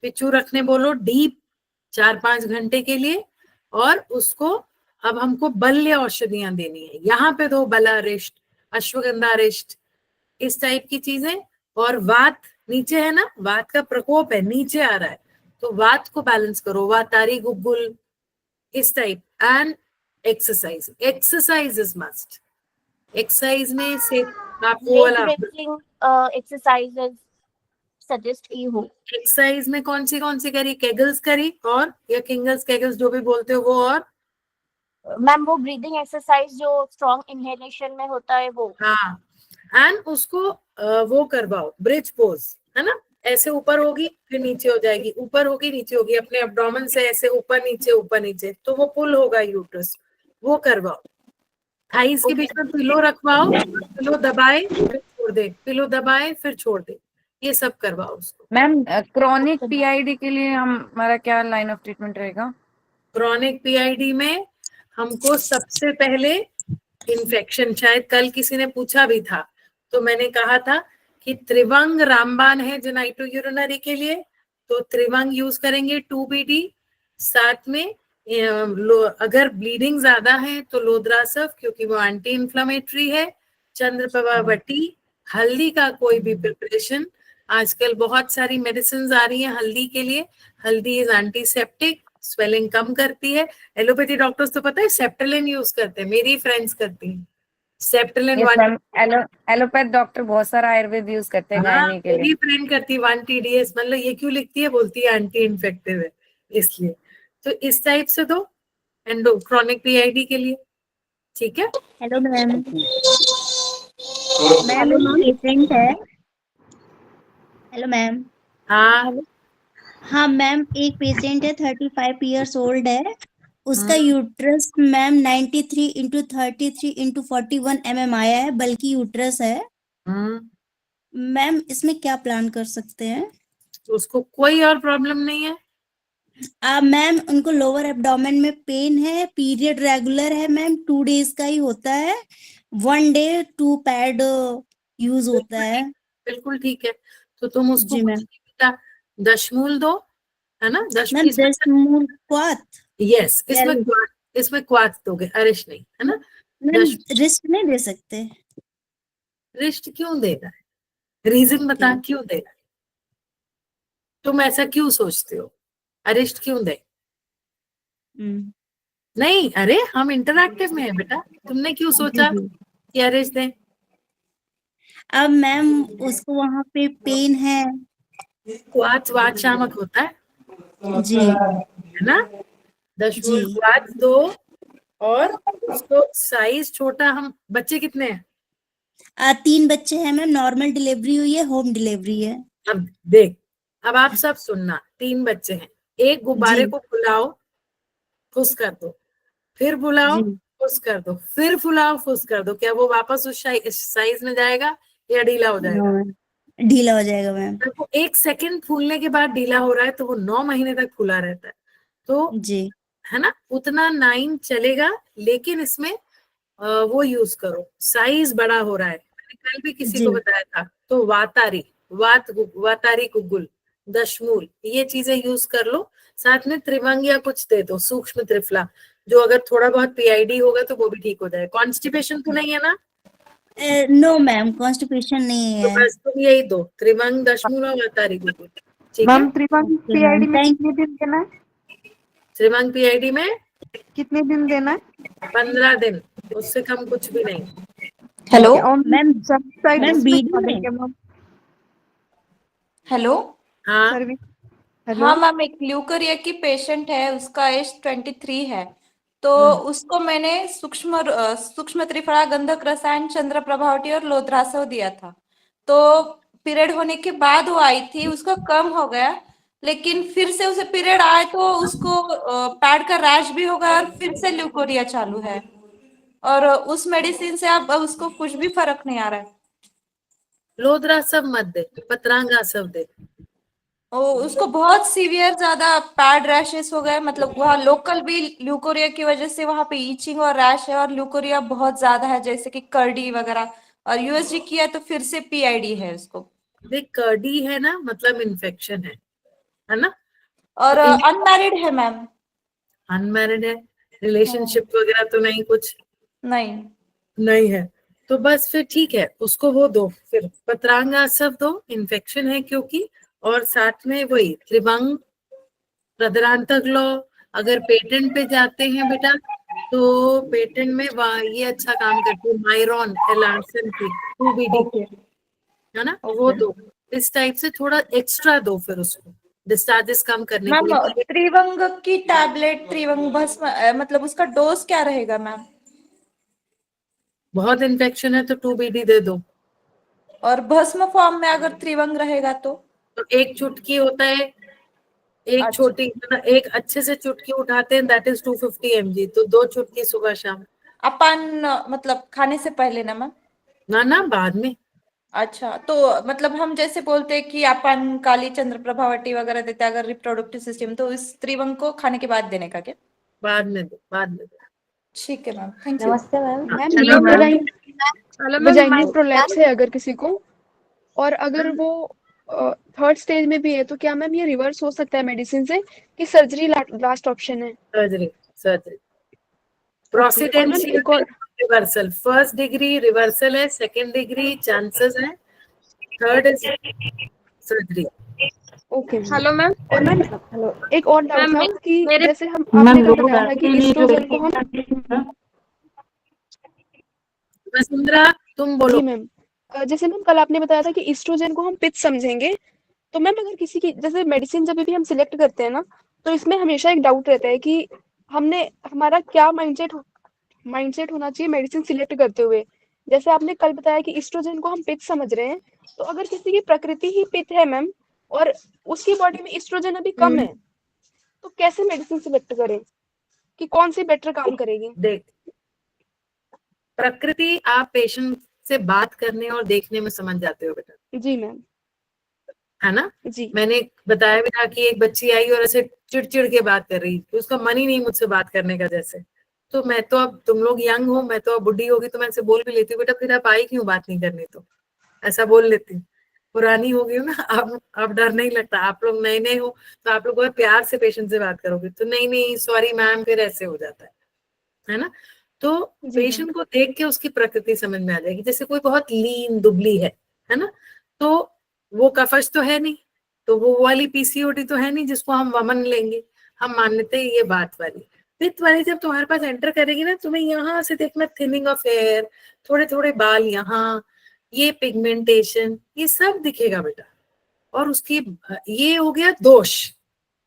पिचू रखने बोलो डीप 4-5 घंटे के लिए, और उसको अब हमको बल्य औषधियां देनी है, यहाँ पे दो बला रिष्ट, अश्वगंधा रिष्ट, इस टाइप की चीजें। और वात नीचे है ना, वात का प्रकोप है, नीचे आ रहा है, तो वात को बैलेंस करो, वातारी गुग्गुल इस type. And exercise, exercise is must. Exercise में से आपको वाला एक्सरसाइजेस सजेस्ट की हो? एक्सरसाइज में कौन सी करी? केगल्स करी, और या किंगल्स केगल्स जो भी बोलते हो वो, और मैम वो ब्रीदिंग एक्सरसाइज जो स्ट्रॉन्ग इनहेलेशन में होता है वो। हाँ, एंड उसको वो करवाओ ब्रिज पोज, है ना। ऐसे ऊपर होगी फिर नीचे हो जाएगी, ऊपर होगी नीचे होगी, अपने एब्डोमेन से ऐसे ऊपर नीचे, तो वो पुल होगा यूट्रस, वो करवाओ। थाइस के बीच में पिलो रखवाओ, पिलो दबाए फिर छोड़ दे, पिलो दबाए फिर छोड़ दे, ये सब करवाओ उसको। मैम क्रॉनिक पीआईडी के लिए हमारा क्या लाइन ऑफ ट्रीटमेंट रहेगा? क्रॉनिक पीआईडी में हमको सबसे पहले इन्फेक्शन, शायद कल किसी ने पूछा भी था, तो मैंने कहा था कि त्रिवंग रामबाण है जेनाइटो यूरिनरी के लिए, तो त्रिवंग यूज करेंगे 2BD। साथ में अगर ब्लीडिंग ज्यादा है तो लोद्रासफ, क्योंकि वो एंटी इंफ्लेमेटरी है। चंद्रप्रभा वटी, हल्दी का कोई भी प्रिपरेशन, आजकल बहुत सारी मेडिसिन आ रही है हल्दी के लिए। हल्दी इज एंटीसेप्टिक, स्वेलिंग कम करती है। एलोपैथी डॉक्टर्स तो पता है सेप्टेलिन यूज करते हैं, मेरी फ्रेंड्स करती हैं सेप्टेलिन। एलोपैथ डॉक्टर बहुत सारा आयुर्वेद यूज करते हैं गायनी के लिए। मेरी फ्रेंड करती 1 TDS, मतलब ये क्यों लिखती है, बोलती है एंटी इन्फेक्टिव है इसलिए। तो इस टाइप से दो एंडो क्रॉनिक पीआईडी के लिए, ठीक है। हेलो मैम, मैम पेशेंट है। Hello ma'am. हाँ हाँ मैम, एक पेशेंट है 35 इयर्स ओल्ड है, उसका यूट्रस मैम 93x33x41 आया है, बल्कि यूट्रस है मैम। इसमें क्या प्लान कर सकते हैं? तो उसको कोई और प्रॉब्लम नहीं है? मैम उनको लोअर एब्डोमेन में पेन है, पीरियड रेगुलर है मैम, 2 days का ही होता है, 1 day 2 पैड यूज होता है। बिल्कुल ठीक है। तो तुम उसको जी कुछ मैम। नहीं बेटा, दशमूल दो, है ना? मैम 10 मूल क्वाथ यस, इसमें कैलोरी। क्वाथ, इसमें क्वाथ दोगे, अरिश नहीं, है ना? मैम रिस्ट नहीं दे सकते? रिस्ट क्यों देगा? रीजन बता, Okay. क्यों देगा? तुम ऐसा क्यों सोचते हो? अरिस्ट क्यों दे? नहीं, अरे हम इंटरैक्टिव में है बेटा, तुमने क्यों सोचा जी। कि अरिस्ट दे? अब मैम उसको वहां पे पेन है। क्वाथ वात शामक होता है, जी है ना? दशमूल जी। क्वाथ दो, और उसको साइज छोटा, हम बच्चे कितने हैं? 3 बच्चे हैं मैम, नॉर्मल डिलीवरी हुई है, होम डिलीवरी है। अब देख, अब आप सब सुनना, 3 बच्चे हैं, एक गुब्बारे जी को फुलाओ, फुस कर दो, फिर बुलाओ, जी। फुस कर दो, फिर फुलाओ, फुस कर दो, क्या वो वापस उस साइज में जाएगा या ढीला हो जाएगा? ढीला हो जाएगा मैम। अगर वो 1 सेकंड फूलने के बाद ढीला हो रहा है तो वो 9 महीने तक फूला रहता है, तो जी है ना, उतना 9 चलेगा। लेकिन इसमें वो यूज करो, साइज बड़ा हो रहा है, मैंने कल भी किसी जी को बताया था, तो वातारी, वातारी गुगुल, दशमूल, ये चीजें यूज कर लो। साथ में त्रिभंग या कुछ दे दो, सूक्ष्म त्रिफला, जो अगर थोड़ा बहुत पीआईडी होगा तो वो भी ठीक हो जाए। कॉन्स्टिपेशन तो नहीं है ना? नो मैम, कॉन्स्टिपेशन नहीं तो है। बस तुम यही दो, त्रिभंग, दशमूल और वातारी गुगुल, ठीक है? मैम त्रिभंग ओके पीआईडी मैम, में थैंक कितने दिन देना है? त्रिभंग पीआईडी में कितने दिन देना है? 15 दिन, उससे कम कुछ भी नहीं। Hello ma'am. सर्विस मैम में बीडी क्या में देंगे मैम? हेलो। हाँ, सर्विस। हेलो हाँ मैम, एक ल्यूकेरिया की पेशेंट है, उसका एज 23 है। तो उसको मैंने सूक्ष्म त्रिफला गंधक रसायन चंद्र प्रभावटी और लोद्रासव दिया था। तो पीरियड होने के बाद वो आई थी, उसका कम हो गया, लेकिन फिर से उसे पीरियड आए तो उसको पैड का रैश भी हो गया और फिर से ल्यूकोरिया चालू है। और उस मेडिसिन से अब उसको कुछ भी फर्क नहीं आ रहा है। लोदरा सब मत दे, पतरांगा सब दे। उसको बहुत सीवियर ज्यादा पैड रैशेस हो गए, मतलब वहाँ लोकल भी ल्यूकोरिया की वजह से वहां पे ईचिंग और रैश है, और ल्यूकोरिया बहुत ज्यादा है जैसे कि कर्डी वगैरह, और यूएसजी किया तो फिर से पीआईडी है उसको। देख, कर्डी है ना, मतलब इन्फेक्शन है ना? और तो अनमैरिड है मैम। अनमैरिड है, रिलेशनशिप वगैरह तो नहीं, कुछ नहीं। नहीं है, तो बस फिर ठीक है, उसको वो दो, फिर पतरांगा सब दो, इन्फेक्शन है क्योंकि, और साथ में वही त्रिभंग, प्रदरांतक लो। अगर पेटेंट पे जाते हैं बेटा, तो पेटेंट में ये अच्छा काम करती है, मायरॉन एलार्सन की 2BD, है ना, वो दो। इस टाइप से थोड़ा एक्स्ट्रा दो फिर उसको, डिस्चार्जेस कम करने के मैम लिए। त्रिवंग की टैबलेट, त्रिवंग भस्म, मतलब उसका डोज क्या रहेगा मैम? बहुत इन्फेक्शन है तो 2BD दे दो। और भस्म फॉर्म में अगर त्रिवंग रहेगा तो? एक चुटकी होता है, एक अच्छा। छोटी, मतलब एक अच्छे से चुटकी उठाते हैं, दैट इज 250 mg, तो 2 चुटकी सुबह शाम। अपन मतलब खाने से पहले ना मैम? ना ना, बाद में। अच्छा, तो मतलब हम जैसे बोलते हैं कि अपन काली चंद्र प्रभावटी वगैरह देते हैं अगर रिप्रोडक्टिव सिस्टम, तो इस त्रिवंग को खाने के बाद देने का क्या? बाद में दो, बाद में दो। ठीक है मैम, थैंक यू। नमस्ते मैम। मैम चलो मैम। वजाइनल प्रोलैप्स है अगर किसी को, और अगर वो थर्ड स्टेज में भी है, तो क्या मैम ये रिवर्स हो सकता है मेडिसिन से, कि सर्जरी लास्ट ऑप्शन है? Surgery, surgery. और मैम प्रोसीडेंसी एक और, रिवर्सल, फर्स्ट डिग्री रिवर्सल है, सेकंड डिग्री चांसेस है, third is surgery. Okay hello ma'am. और मैम हेलो, एक और डाउट था कि जैसे हम आपने मैम कल बताया था कि एस्ट्रोजन को हम, वसुंधरा तुम बोलो। जी मैम, जैसे मैम कल आपने बताया था कि एस्ट्रोजन को हम पिच समझेंगे, तो मैम अगर किसी की जैसे मेडिसिन जब भी हम सिलेक्ट करते हैं ना, तो इसमें हमेशा एक डाउट रहता है कि हमने हमारा क्या माइंडसेट होना चाहिए मेडिसिन सिलेक्ट करते हुए। जैसे आपने कल बताया कि एस्ट्रोजन को हम पित्त समझ रहे हैं, तो अगर किसी की प्रकृति ही पित्त है मैम, और उसकी बॉडी में एस्ट्रोजन अभी कम है, तो कैसे मेडिसिन सिलेक्ट करें? कि कौन सी बेटर काम करेगी? देख, प्रकृति आप पेशेंट से बात करने और देखने में समझ जाते हो बेटा, जी मैम। है ना? जी मैंने बताया भी था कि एक बच्ची आई और ऐसे चिड़चिड़ के बात कर रही थी, उसका मन ही नहीं मुझसे बात करने का जैसे। तो मैं तो, अब तुम लोग यंग हो, मैं तो अब बुढ़ी होगी, तो मैं ऐसे बोल भी लेती हूँ, बेटा फिर आप आई क्यों बात नहीं करनी, तो ऐसा बोल लेती हूँ। पुरानी हो गई हो ना, अब डर नहीं लगता। आप लोग नए नए हो तो आप लोग बहुत प्यार से पेशेंट से बात करोगे, तो नहीं नहीं सॉरी मैम, फिर ऐसे हो जाता है ना? तो जी मैम। पेशेंट को देख के उसकी प्रकृति समझ में आ जाएगी। जैसे कोई बहुत लीन दुबली है ना, तो वो कफश तो है नहीं, तो वो वाली पीसीओडी तो है नहीं जिसको हम वमन लेंगे। हम मान लेते हैं ये बात वाली। पित्त वाली जब तुम्हारे पास एंटर करेगी ना, तुम्हें यहाँ से देखना थिनिंग ऑफ हेयर, थोड़े थोड़े बाल, यहाँ ये पिगमेंटेशन, ये सब दिखेगा बेटा। और उसकी ये हो गया दोष,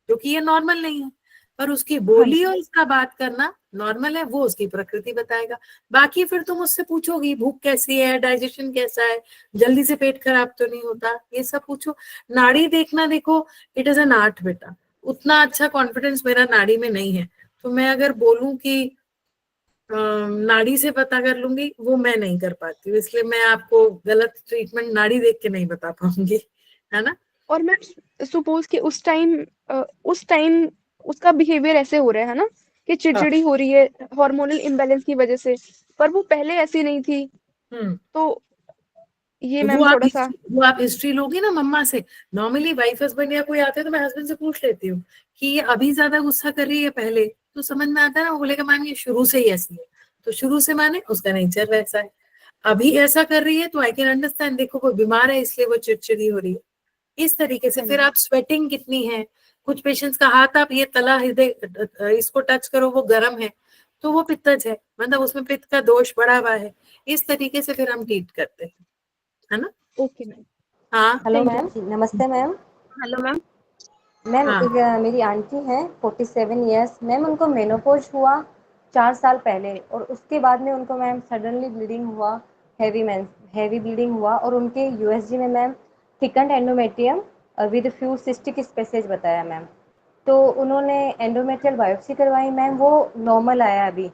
क्योंकि ये नॉर्मल नहीं है। पर उसकी बोली और उसका बात करना नॉर्मल है, वो उसकी प्रकृति बताएगा। बाकी फिर तुम उससे पूछोगी भूख कैसी है, डाइजेशन कैसा है, जल्दी से पेट खराब तो नहीं होता, ये सब पूछो। नाड़ी देखना, देखो इट इज एन आर्ट बेटा। उतना अच्छा कॉन्फिडेंस मेरा नाड़ी में नहीं है, तो मैं अगर बोलूं कि नाड़ी से पता कर लूंगी, वो मैं नहीं कर पाती हूँ। इसलिए मैं आपको गलत ट्रीटमेंट नाड़ी देख के नहीं बता पाऊंगी, है ना? और मैम सपोज कि उस टाइम उसका बिहेवियर ऐसे हो रहा है ना, कि चिड़चिड़ी हो रही है हार्मोनल इम्बैलेंस की वजह से, पर वो पहले ऐसी नहीं थी। तो ये मैम थोड़ा सा, वो आप हिस्ट्री लोगी ना मम्मा से। नॉर्मली वाइफ हस्बैंड या कोई आते हैं तो मैं हस्बैंड से पूछ लेती हूँ कि ये अभी ज्यादा गुस्सा कर रही है पहले, तो समझ में आता है ना। वो बोलेगा मैम ये शुरू से ही ऐसी है, तो शुरू से माने उसका नेचर वैसा है। अभी ऐसा कर रही है तो आई कैन अंडरस्टैंड, देखो वो बीमार है इसलिए वो चिड़चिड़ी हो रही है, इस तरीके से। फिर आप स्वेटिंग कितनी है, कुछ पेशेंट्स का हाथ आप ये तला हृदय इसको टच करो वो गर्म है, तो वो पित्तज है, मतलब उसमें पित्त का दोष बढ़ा हुआ है। इस तरीके से फिर हम ट्रीट करते हैं, है ना? Okay ma'am. हाँ हेलो मैम, नमस्ते मैम। Hello ma'am. मैम हाँ। एक मेरी आंटी हैं 47 इयर्स मैम, उनको मेनोपॉज हुआ 4 साल पहले, और उसके बाद में उनको मैम सडनली ब्लीडिंग हुआ, हैवी ब्लीडिंग हुआ, और उनके यूएसजी में ma'am thickened endometrium with few cystic spaces बताया मैम। तो उन्होंने एंडोमेट्रियल बायोप्सी करवाई मैम, वो नॉर्मल आया अभी।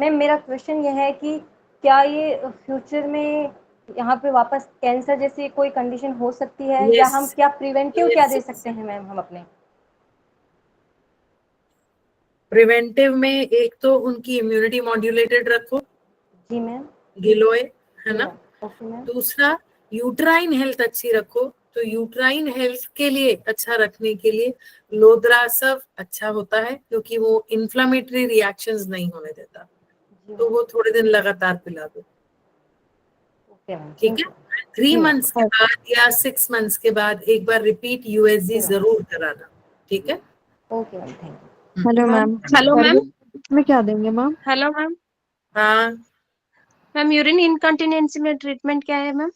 मैम मेरा क्वेश्चन ये है कि क्या ये फ्यूचर में यहाँ पे वापस कैंसर जैसी कोई कंडीशन हो सकती है, या हम क्या प्रिवेंटिव क्या दे सकते हैं मैम हम अपने? प्रिवेंटिव में एक तो उनकी इम्यूनिटी मॉड्यूलेटेड रखो, जी मैम। गिलोय, है ना? Okay ma'am. दूसरा यूट्राइन हेल्थ अच्छी रखो, तो यूट्राइन हेल्थ के लिए अच्छा रखने के लिए लोद्रासव अच्छा होता है, क्योंकि वो इन्फ्लामेटरी रिएक्शंस नहीं होने देता, तो वो थोड़े दिन लगातार पिला दो, ठीक है? 3 मंथ्स के बाद या 6 मंथ्स के बाद एक बार रिपीट यूएसजी जरूर कराना, ठीक है? Okay ma'am, thank you. Hello ma'am. Hello ma'am. में क्या देंगे मैम? Hello ma'am. हाँ मैम यूरिन इनकॉन्टिनेंसी में ट्रीटमेंट क्या है मैम?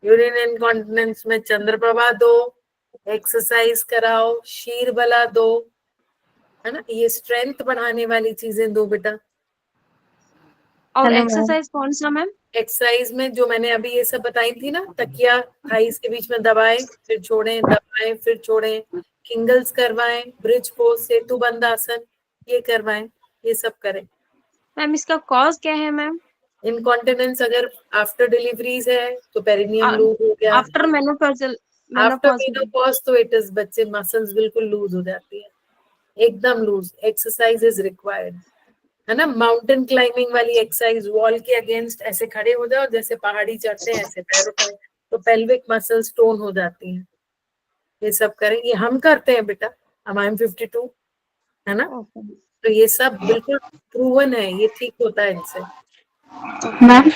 यूरिन इनकॉन्टिनेंस में चंद्रप्रभा दो, एक्सरसाइज कराओ, शीर बला दो, है ना? ये स्ट्रेंथ बढ़ाने वाली चीजें दो बेटा। और एक्सरसाइज कौन सा मैम? एक्सरसाइज में जो मैंने अभी ये सब बताई थी ना, तकिया थाइस के बीच में दबाएं फिर छोड़ें, दबाएं फिर छोड़ें, किंगल्स करवाएं, ब्रिज पोज, सेतु बंद आसन, ये करवाएं, ये सब करें। मैम इसका कॉज क्या है मैम? इनकॉन्टिनेंस अगर आफ्टर डिलीवरीज है तो पेरिनियम लूज हो गया, आफ्टर आफ्टर मेनोपॉज तो इट इज, बच्चे मसल्स बिल्कुल लूज हो जाती है, एकदम लूज। एक्सरसाइज इज रिक्वायर्ड, है ना? माउंटेन क्लाइंबिंग वाली एक्सरसाइज, वॉल के अगेंस्ट ऐसे खड़े हो जाओ, जैसे पहाड़ी चढ़ते हैं ऐसे पैर उठाओ, तो पेल्विक मसल्स टोन हो जाती हैं। ये सब करें, ये हम करते हैं बेटा, हम आई एम 52, है ना? तो ये सब बिल्कुल प्रूवन है, ये ठीक होता है इनसे। मैम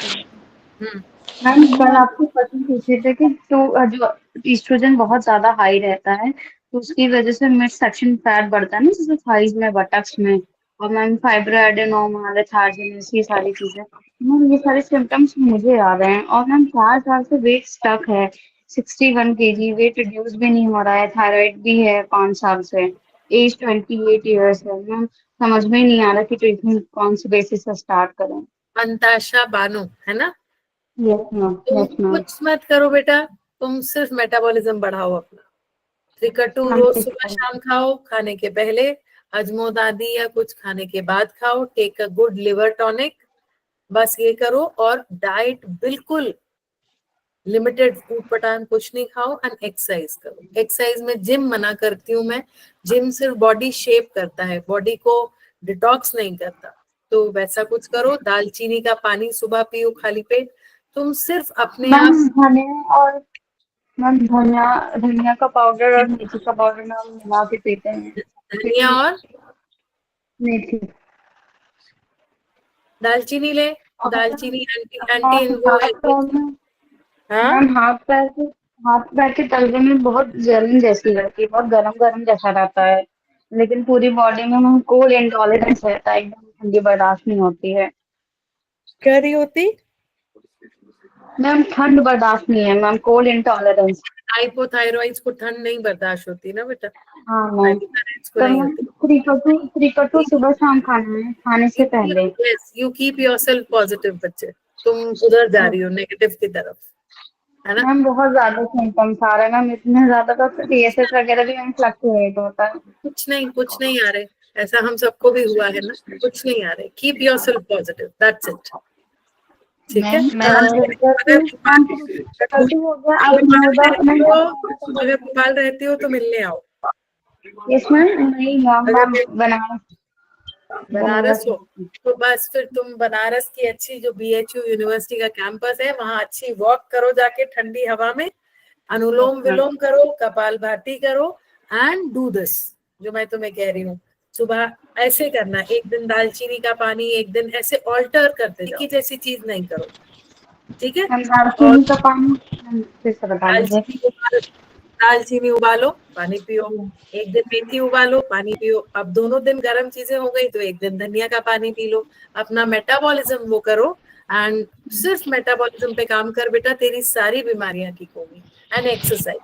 मैम कल आपको क्वेश्चन पूछे थे कि जो ईस्ट्रोजन बहुत ज्यादा हाई रहता है तो उसकी वजह से मिड सेक्शन फैट बढ़ता है ना, जैसे थाइज में, बटक्स में, और मैम फाइब्रोएडेनोमा, लेथार्जिनेस, ये सारी चीजें। मैम ये सारे सिम्टम्स मुझे आ रहे हैं, और मैम 4 साल से वेट स्टक है 61 kg, वेट रिड्यूस भी नहीं हो रहा है, थायराइड भी है 5 साल से, एज 28 ईयर्स है। मैम समझ में नहीं आ रहा कि ट्रीटमेंट कौन सी बेसिस से स्टार्ट करें। अंताशा बानो, है ना? Yes ma'am. तुम कुछ मत करो बेटा, तुम सिर्फ मेटाबॉलिज्म बढ़ाओ अपना। त्रिकटु रोज सुबह शाम खाओ, खाने के पहले अजमोदादी या कुछ खाने के बाद खाओ। Take a good liver tonic, बस ये करो। और डाइट बिल्कुल लिमिटेड, फूड पटान कुछ नहीं खाओ। एंड एक्सरसाइज करो। एक्सरसाइज में जिम मना करती हूँ मैं। जिम सिर्फ बॉडी शेप करता है, बॉडी को डिटॉक्स नहीं करता। तो वैसा कुछ करो। दालचीनी का पानी सुबह पियो खाली पेट। तुम सिर्फ अपने मैम आप धनिया और मैम धनिया धनिया का पाउडर और मेथी का पाउडर में हम मिला के पीते हैं धनिया क्योंकि और मेथी दालचीनी ले। और दालचीनी एंटी हाथ एंटी वो है। पैर में हाँ, मैम हाथ पैर के तलवे में बहुत जलन जैसी रहती है, बहुत गरम गरम जैसा रहता है, लेकिन पूरी बॉडी में मैम कोल्ड इंटॉलरेंस रहता है, एकदम ठंडी बर्दाश्त नहीं होती है। क्या रही होती? मैम ठंड बर्दाश्त नहीं है मैम, कोल्ड इंटॉलरेंस। हाइपोथायरॉइड्स को ठंड नहीं बर्दाश्त होती ना बेटा, हाँ मैम। हाइपोथायरॉइड्स को तो नहीं मैम होती। त्रिकटु सुबह शाम खाना है, खाने से पहले। Yes, you keep yourself positive बच्चे। तुम उधर जा रही हो नेगेटिव की तरफ, है ना? मैम बहुत ज्यादा सिम्टम्स आ रहे हैं मैम, इतने ज्यादा तो टीएसएच वगैरह भी मैम फ्लक्चुएट होता है। कुछ नहीं आ रहे। ऐसा हम सबको भी हुआ है ना, कुछ नहीं आ रहे। Keep yourself positive, that's it. ठीक है? अगर भोपाल रहती हो तो मिलने आओ। Yes ma'am. नहीं मैम बनारस हो तो बस फिर तुम बनारस की अच्छी जो बीएचयू यूनिवर्सिटी का कैंपस है, वहां अच्छी वॉक करो जाके ठंडी हवा में। अनुलोम विलोम करो, कपालभाति करो एंड डू दिस जो मैं तुम्हें कह रही हूँ। सुबह ऐसे करना, एक दिन दालचीनी का पानी, एक दिन ऐसे ऑल्टर करते जाओ। जैसी चीज नहीं करो, ठीक है? दालचीनी का पानी फिर से बता दीजिए। दालचीनी उबालो, पानी पियो। एक दिन मेथी उबालो, पानी पियो। अब दोनों दिन गर्म चीजें हो गई तो एक दिन धनिया का पानी पी लो। अपना मेटाबॉलिज्म वो करो एंड सिर्फ मेटाबॉलिज्म पे काम कर बेटा, तेरी सारी बीमारियां ठीक होंगी। And exercise.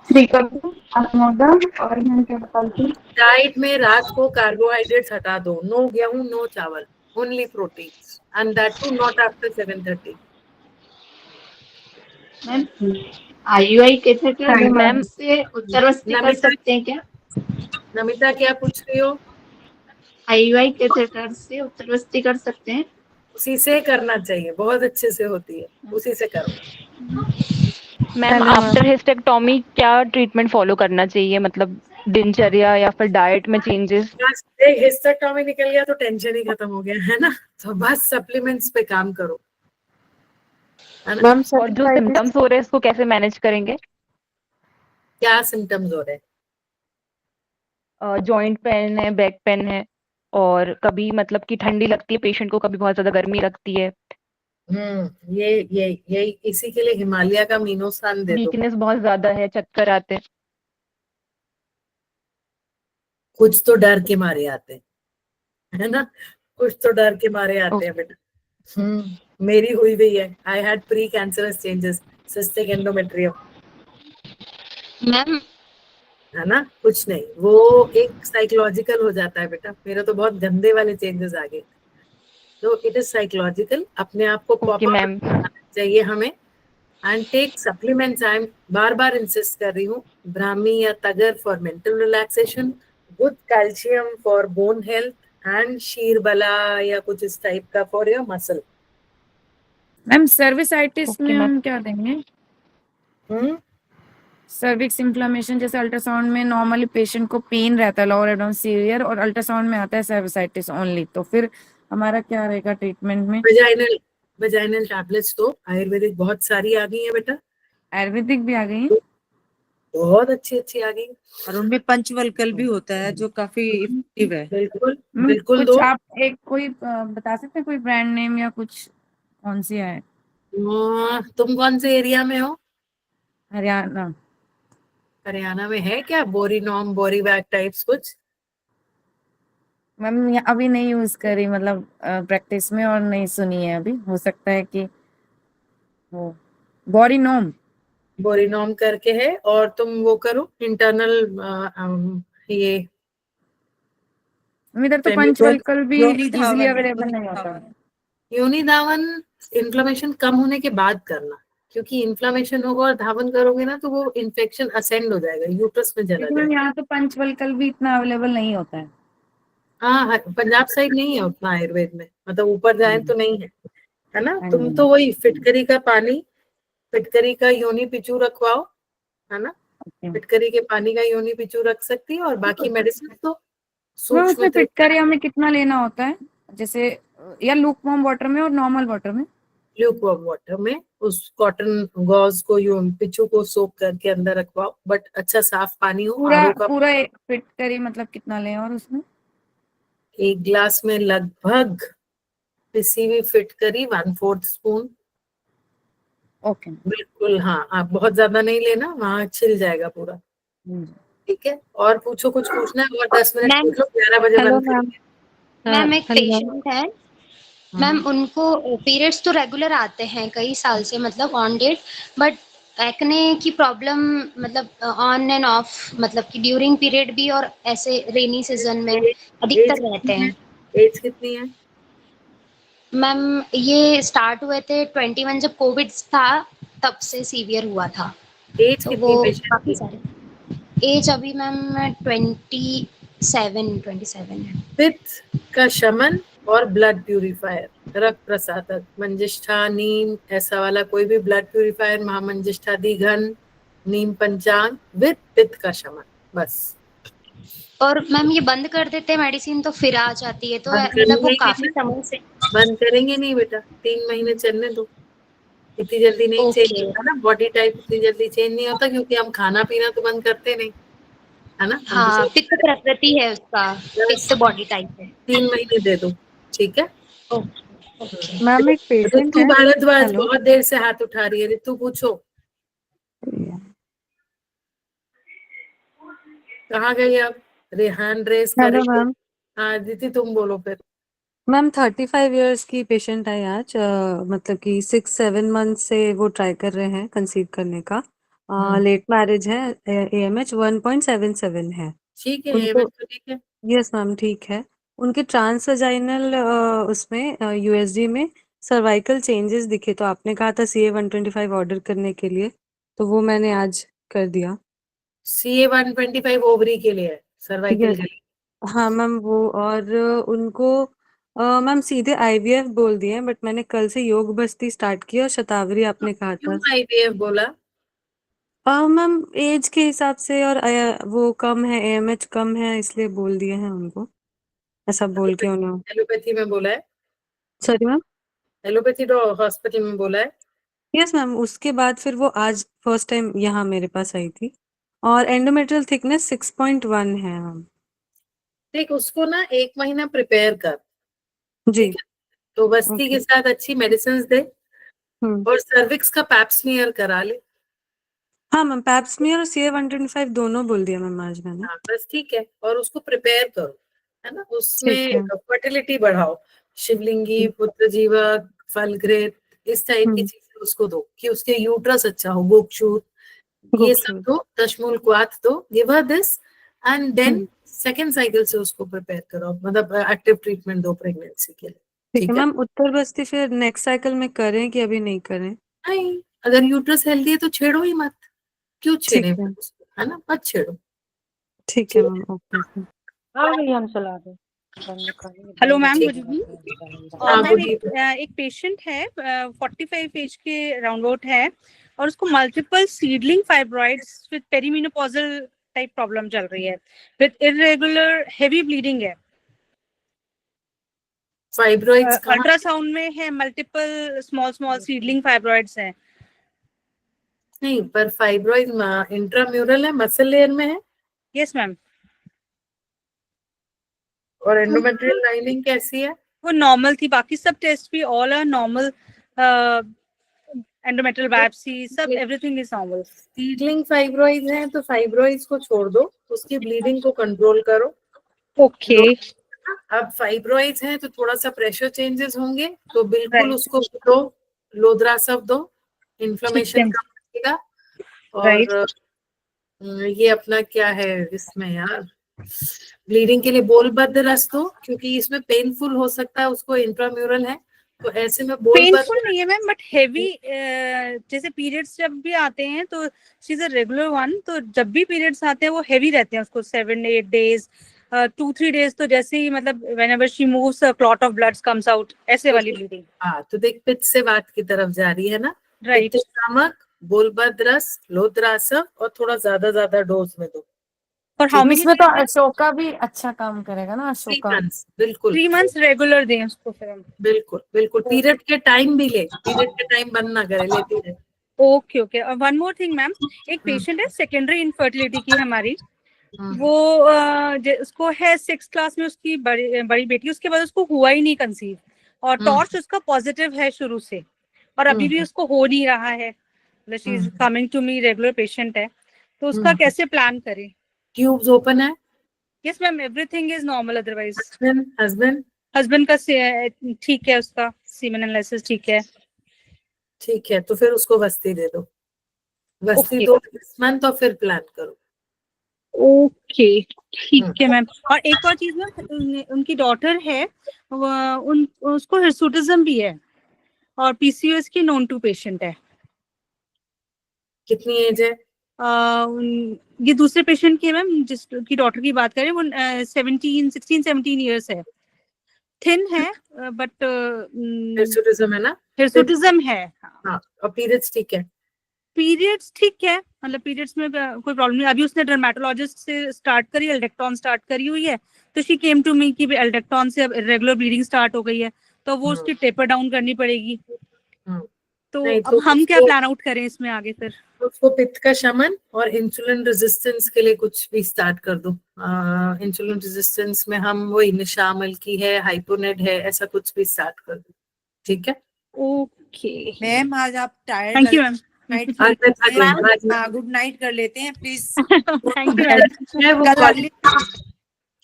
डाइट में रात को कार्बोहाइड्रेट्स हटा दो। नो गेहूं, नो चावल, only proteins and that too not after 7:30। Ma'am IUI catheter ma'am से उत्तरवर्ती कर सकते हैं क्या? नमिता क्या पूछ रही हो? आईयूआई कैथेटर से उत्तरवर्ती कर सकते हैं? उसी से करना चाहिए, बहुत अच्छे से होती है, उसी से करो। मैम आफ्टर हिस्टेक्टोमी क्या ट्रीटमेंट फॉलो करना चाहिए, मतलब दिनचर्या या फिर डाइट में चेंजेस? बस हिस्टेक्टोमी निकल गया तो टेंशन ही खत्म हो गया, है ना? तो बस सप्लीमेंट्स पे काम करो, है ना? मैम और जो सिम्टम्स हो रहे हैं इसको कैसे मैनेज करेंगे? क्या सिम्टम्स हो रहे हैं? जॉइंट पेन है, बैक पेन है, और कभी मतलब कि ठंडी लगती है पेशेंट को, कभी बहुत ज्यादा गर्मी लगती है। ये इसी के लिए हिमालय का मीनोसान दे दो। वीकनेस बहुत ज्यादा है, चक्कर आते हैं। कुछ तो डर के मारे आते हैं, है ना? कुछ तो डर के मारे आते हैं बेटा। मेरी हुई भी है। I had pre cancerous changes, cystic endometrium, ma'am है ना? कुछ नहीं, वो एक साइकोलॉजिकल हो जाता है बेटा। मेरे तो बहुत गंदे वाले चेंजेस आ गए, तो इट इज साइकोलॉजिकल। अपने आप को ओके मैम। चाहिए हमें। And take supplements. I am बार इंसिस्ट कर रही हूँ। ब्राह्मी या तगर for mental relaxation, good calcium for bone health, and शीरबला या कुछ इस टाइप का for your muscle. Ma'am cervicitis okay में मैम। हम क्या देंगे? सर्विक्स इन्फ्लेमेशन, जैसे अल्ट्रासाउंड में नॉर्मली पेशेंट को पेन रहता है लोअर एबडोमेन सीवियर, और अल्ट्रासाउंड में आता है सर्विसाइटिस ओनली, तो फिर हमारा क्या रहेगा ट्रीटमेंट में? वेजाइनल टैबलेट्स तो आयुर्वेदिक बहुत सारी आ गई है बेटा। आयुर्वेदिक भी आ गई है, बहुत अच्छी आ गई। और उनमें पंचवल्कल भी होता है जो काफी इफेक्टिव है। बिल्कुल कुछ दो। आप एक कोई बता सकते हैं कोई ब्रांड नेम या कुछ, कौन सी है? तुम कौन से एरिया में हो? हरियाणा। हरियाणा में है क्या बोरीनॉम, बोरीवैक टाइप्स कुछ? मैम अभी नहीं यूज करी, मतलब प्रैक्टिस में, और नहीं सुनी है अभी। हो सकता है कि वो बोरीनॉम करके है। और तुम वो करो इंटरनल, ये इधर तो पंचवल्कल भी इजीली अवेलेबल नहीं होता। यूनी धावन इन्फ्लेमेशन कम होने के बाद करना, क्योंकि इन्फ्लेमेशन होगा और धावन करोगे ना तो वो इन्फेक्शन असेंड हो जाएगा, यूट्रस में चला लेकिन जाएगा। यहाँ तो पंचवल्कल भी इतना अवेलेबल नहीं होता है। हाँ, पंजाब साइड नहीं है उतना आयुर्वेद में, मतलब ऊपर जाए तो नहीं है ना। तुम हम्म। तो वही फिटकरी का पानी, फिटकरी का योनी पिचू रखवाओ, है ना। फिटकरी के पानी का योनी पिचू रख सकती है, और बाकी मेडिसिन तो मैम सूक्ष्म उसमें फिटकरी हमें कितना लेना होता है, जैसे या लूक वार्म वाटर में और नॉर्मल वाटर में? ल्यूकवार्म वाटर में उस कॉटन गॉज को पिचू को सोक करके अंदर रखवाओ, बट अच्छा साफ पानी हो, पूरा आरओ का। पूरा फिटकरी मतलब कितना लें, और उसमें एक ग्लास में लगभग पिसी हुई फिटकरी 1/4 स्पून। ओके। बिल्कुल, हाँ, आप बहुत ज्यादा नहीं लेना, वहां छिल जाएगा पूरा। ठीक है, और पूछो, कुछ पूछना है? और 10 मिनट मैम, पूछ लो, 11 बजे हेलो बंद करेंगे। मैम एक हेलो पेशेंट है मैम, उनको पीरियड्स तो रेगुलर आते हैं कई साल से, मतलब ऑन डेट, बट एक्ने की प्रॉब्लम मतलब ऑन एंड ऑफ, मतलब कि ड्यूरिंग पीरियड भी और ऐसे रेनी सीजन में अधिकतर रहते हैं। एज कितनी है? मैम ये स्टार्ट हुए थे 21, जब कोविड था तब से सीवियर हुआ था। एज तो कितनी वो पेशेंट काफी की? सारे एज अभी मैम 27 है। पित्त का शमन और ब्लड प्यूरिफायर, रक्त प्रसादक, मंजिष्ठा, नीम, ऐसा वाला कोई भी ब्लड प्यूरिफायर, महामंजिष्ठा दिघन, नीम पंचांग विद पित्त का शमन, बस। और मैम ये बंद कर देते हैं मेडिसिन तो फिर आ जाती है, तो बंद मतलब वो करेंगे ही काफी समय से। बंद करेंगे नहीं बेटा, 3 महीने चलने दो, इतनी जल्दी नहीं चेंज ओके। होता ना, बॉडी टाइप इतनी जल्दी चेंज नहीं होता, क्योंकि हम खाना पीना तो बंद करते नहीं, है ना। हम तो हाँ, सब पित्त प्रकृति है उसका, पित्त बॉडी टाइप है। 3 महीने दे दो, ठीक है। ओके। मैम एक पेशेंट ऋतु है। भारद्वाज हेलो। बहुत देर से हाथ उठा रही है, ऋतु पूछो। कहाँ गई अब? रेहान रेस कर हेलो रही है। मैम। हाँ दीदी, तुम बोलो फिर। मैम 35 इयर्स की पेशेंट है आज, मतलब कि 6-7 मंथ से वो ट्राई कर रहे हैं कंसीव करने का। लेट मैरिज है, AMH 1.77 है ठीक है, उनको। AMH तो ठीक है। यस मैम, ठीक है। उनके ट्रांसवजाइनल उसमें USG में सर्वाइकल चेंजेस दिखे, तो आपने कहा था CA 125 ऑर्डर करने के लिए, तो वो मैंने आज कर दिया। CA 125 ओवरी के लिए है, सर्वाइकल यस। के लिए। हाँ मैम, वो और उनको मैम सीधे IVF बोल दिए, बट मैंने कल से योग बस्ती स्टार्ट किया, और शतावरी आपने कहा क्यों था। IVF बोला? मैम एज के हिसाब से, और वो कम है, AMH कम है, इसलिए बोल दिए हैं उनको, ऐसा बोल के उन्होंने। एलोपैथी में बोला है? Sorry ma'am. एलोपैथी हॉस्पिटल में बोला है? यस मैम, उसके बाद फिर वो आज फर्स्ट टाइम यहाँ मेरे पास आई थी, और एंडोमेट्रियल थिकनेस 6.1 है मैम। देख, उसको ना 1 महीना प्रिपेयर कर, जी। ठीक है। तो बस्ती के ओके। साथ अच्छी मेडिसिन दे, और सर्विक्स का पैप स्मीयर करा ले। हाँ मैम, पैप्समियर और CA 125 दोनों बोल दिया मैम आज मैंने। हाँ बस ठीक है, और उसको प्रिपेयर करो, है ना। ठीक उसमें है। फर्टिलिटी बढ़ाओ, शिवलिंगी, पुत्र जीवक, फलघृत, इस टाइप की चीजें उसको दो, कि उसके यूट्रस अच्छा हो, गोक्षूत, ये सब गोक्षूत। दो, दशमूल क्वाथ दो, give her this, and then second cycle से उसको प्रिपेयर करो, मतलब एक्टिव ट्रीटमेंट दो प्रेगनेंसी के लिए, ठीक है ठीक है। मैम। उत्तर बस्ती फिर नेक्स्ट साइकिल में करें कि अभी नहीं करें? नहीं, अगर यूट्रस हेल्दी है तो छेड़ो ही मत, क्यों ठीक छेड़े है। फिर उसको, है ना, मत छेड़ो। ठीक है मैम, ओके ओके। हाँ भैया, हम चला दे। हेलो मैम, ठीक। Good evening. हाँ, मैम गुड इवनिंग। एक पेशेंट है, 45 एज के राउंड अबाउट है, और उसको multiple seedling fibroids with perimenopausal type problem चल रही है, विद इरेगुलर हेवी ब्लीडिंग है। फाइब्रॉइड्स कहाँ? अल्ट्रासाउंड में है, multiple small small seedling fibroids हैं। नहीं, पर फाइब्रॉइड इंट्राम्यूरल है, मसल लेयर में है। Yes ma'am. और एंडोमेट्रियल लाइनिंग कैसी है? वो नॉर्मल थी, बाकी सब टेस्ट भी all are normal, endometrial biopsy सब everything is normal. Seedling fibroids हैं तो फाइब्रॉइड्स को छोड़ दो, उसकी ब्लीडिंग को कंट्रोल करो। ओके। अब फाइब्रॉइड्स हैं तो थोड़ा सा प्रेशर चेंजेस होंगे, तो बिल्कुल उसको दो, लोद्रा सब दो, इन्फ्लेमेशन कम रहेगा। और ये अपना क्या है इसमें यार, ब्लीडिंग के लिए बोलबद्ध रस दो, क्योंकि इसमें पेनफुल हो सकता है, उसको इंट्राम्यूरल है, तो ऐसे में बोलबद्ध। पेनफुल नहीं है मैम, बट हेवी, जैसे पीरियड्स जब भी आते हैं तो she is a regular one, तो जब भी पीरियड्स आते हैं वो हेवी रहते हैं, उसको 7-8 डेज 2-3 days तो जैसे ही मतलब whenever she moves a clot of blood comes out, ऐसे वाली bleeding. हाँ, तो देख पित्त से वात की तरफ जा रही है ना, Right. पित्त शामक, बोलबद्ध रस, लोद्रासव और थोड़ा ज्यादा डोज में दो। For how many इसमें तो days? अशोका भी अच्छा काम करेगा ना, 3 अशोका। months, बिल्कुल 3 months रेगुलर दें उसको फिर हम। बिल्कुल बिल्कुल। पीरियड के टाइम भी ले, पीरियड के टाइम बंद ना करे, लेती रहे। Okay okay. One more thing ma'am, एक पेशेंट है सेकेंडरी इनफर्टिलिटी की हमारी, वो उसको है 6th क्लास में, उसकी बड़ी बेटी, उसके बाद उसको हुआ ही नहीं कंसीव, और टॉर्च उसका पॉजिटिव है शुरू से, और अभी भी उसको हो नहीं रहा है। She is coming to me, regular patient है, तो उसका कैसे प्लान करें? ट्यूब्स ओपन है? Yes ma'am, everything is normal. Otherwise husband का ठीक है, उसका सीमेन एनालिसिस ठीक है। ठीक है, तो फिर उसको वस्ती दे दो, वस्ती दो इस मंथ, और फिर प्लान करो। ओके ठीक है मैम। और एक और चीज मैम, उनकी डॉटर है, उसको हिर्सुटिज्म भी है, और पीसीओएस की नोन टू पेशेंट है। कितनी एज है? ये दूसरे पेशेंट की है मैम, जिसकी डॉटर की बात करें, वो 16-17 ईयर्स है, थिन है, बट हिर्सुटिज्म है ना? हिर्सुटिज्म है। हाँ, और पीरियड्स ठीक है? पीरियड्स ठीक है, मतलब पीरियड्स में कोई प्रॉब्लम नहीं। अभी उसने डर्मेटोलॉजिस्ट से स्टार्ट करी, एल्डेक्टॉन स्टार्ट करी हुई है, तो शी केम टू मी कि एल्डेक्टॉन से अब इरेगुलर ब्लीडिंग स्टार्ट हो गई है, तो वो उसकी टेपर डाउन करनी पड़ेगी। तो अब हम क्या प्लान आउट करें इसमें आगे? फिर उसको पित्त का शमन और इंसुलिन रेजिस्टेंस के लिए कुछ भी स्टार्ट कर दो। इंसुलिन रेजिस्टेंस में हम वही निशामल की है, हाइपोनेट है, ऐसा कुछ भी स्टार्ट कर दो, ठीक है? ओके मैम, आज आप tired thank you ma'am. Good night कर लेते हैं प्लीज। Thank you.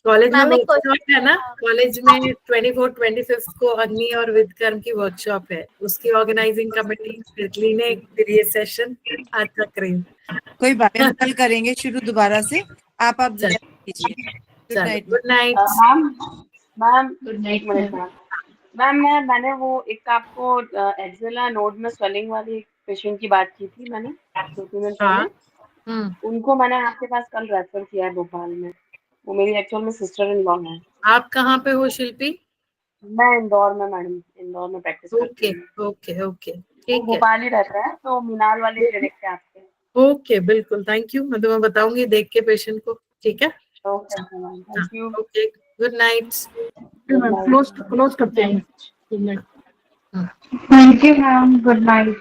कॉलेज में वर्कशॉप है ना, कॉलेज में 24-25 को अग्नि और विदकर्म की वर्कशॉप है, उसकी ऑर्गेनाइजिंग कमेटी, फिर क्लिनिक, फिर ये सेशन आज तक करेंगे। कोई बात नहीं, कल करेंगे शुरू दोबारा से। आप कीजिए। Good night ma'am. Good night ma'am. मैंने वो एक आपको एक्सेला नोड में स्वेलिंग वाली पेशेंट की बात की थी मैंने 2-3 मिनट पहले। उनको मैंने आपके पास कल रेफर किया है भोपाल में। वो मेरी एक्चुअल में सिस्टर इन लॉ है। आप कहाँ पे हो शिल्पी? मैं इंदौर में मैडम, इंदौर में प्रैक्टिस करती हूँ। ओके ठीक है। भोपाल ही रहता है, तो मीनाल वाले क्लिनिक पे आपके। ओके बिल्कुल, थैंक यू। मैं बताऊंगी देख के पेशेंट को, ठीक है? Okay thank you. Okay, good night. Close करते हैं। Thank you ma'am, good night.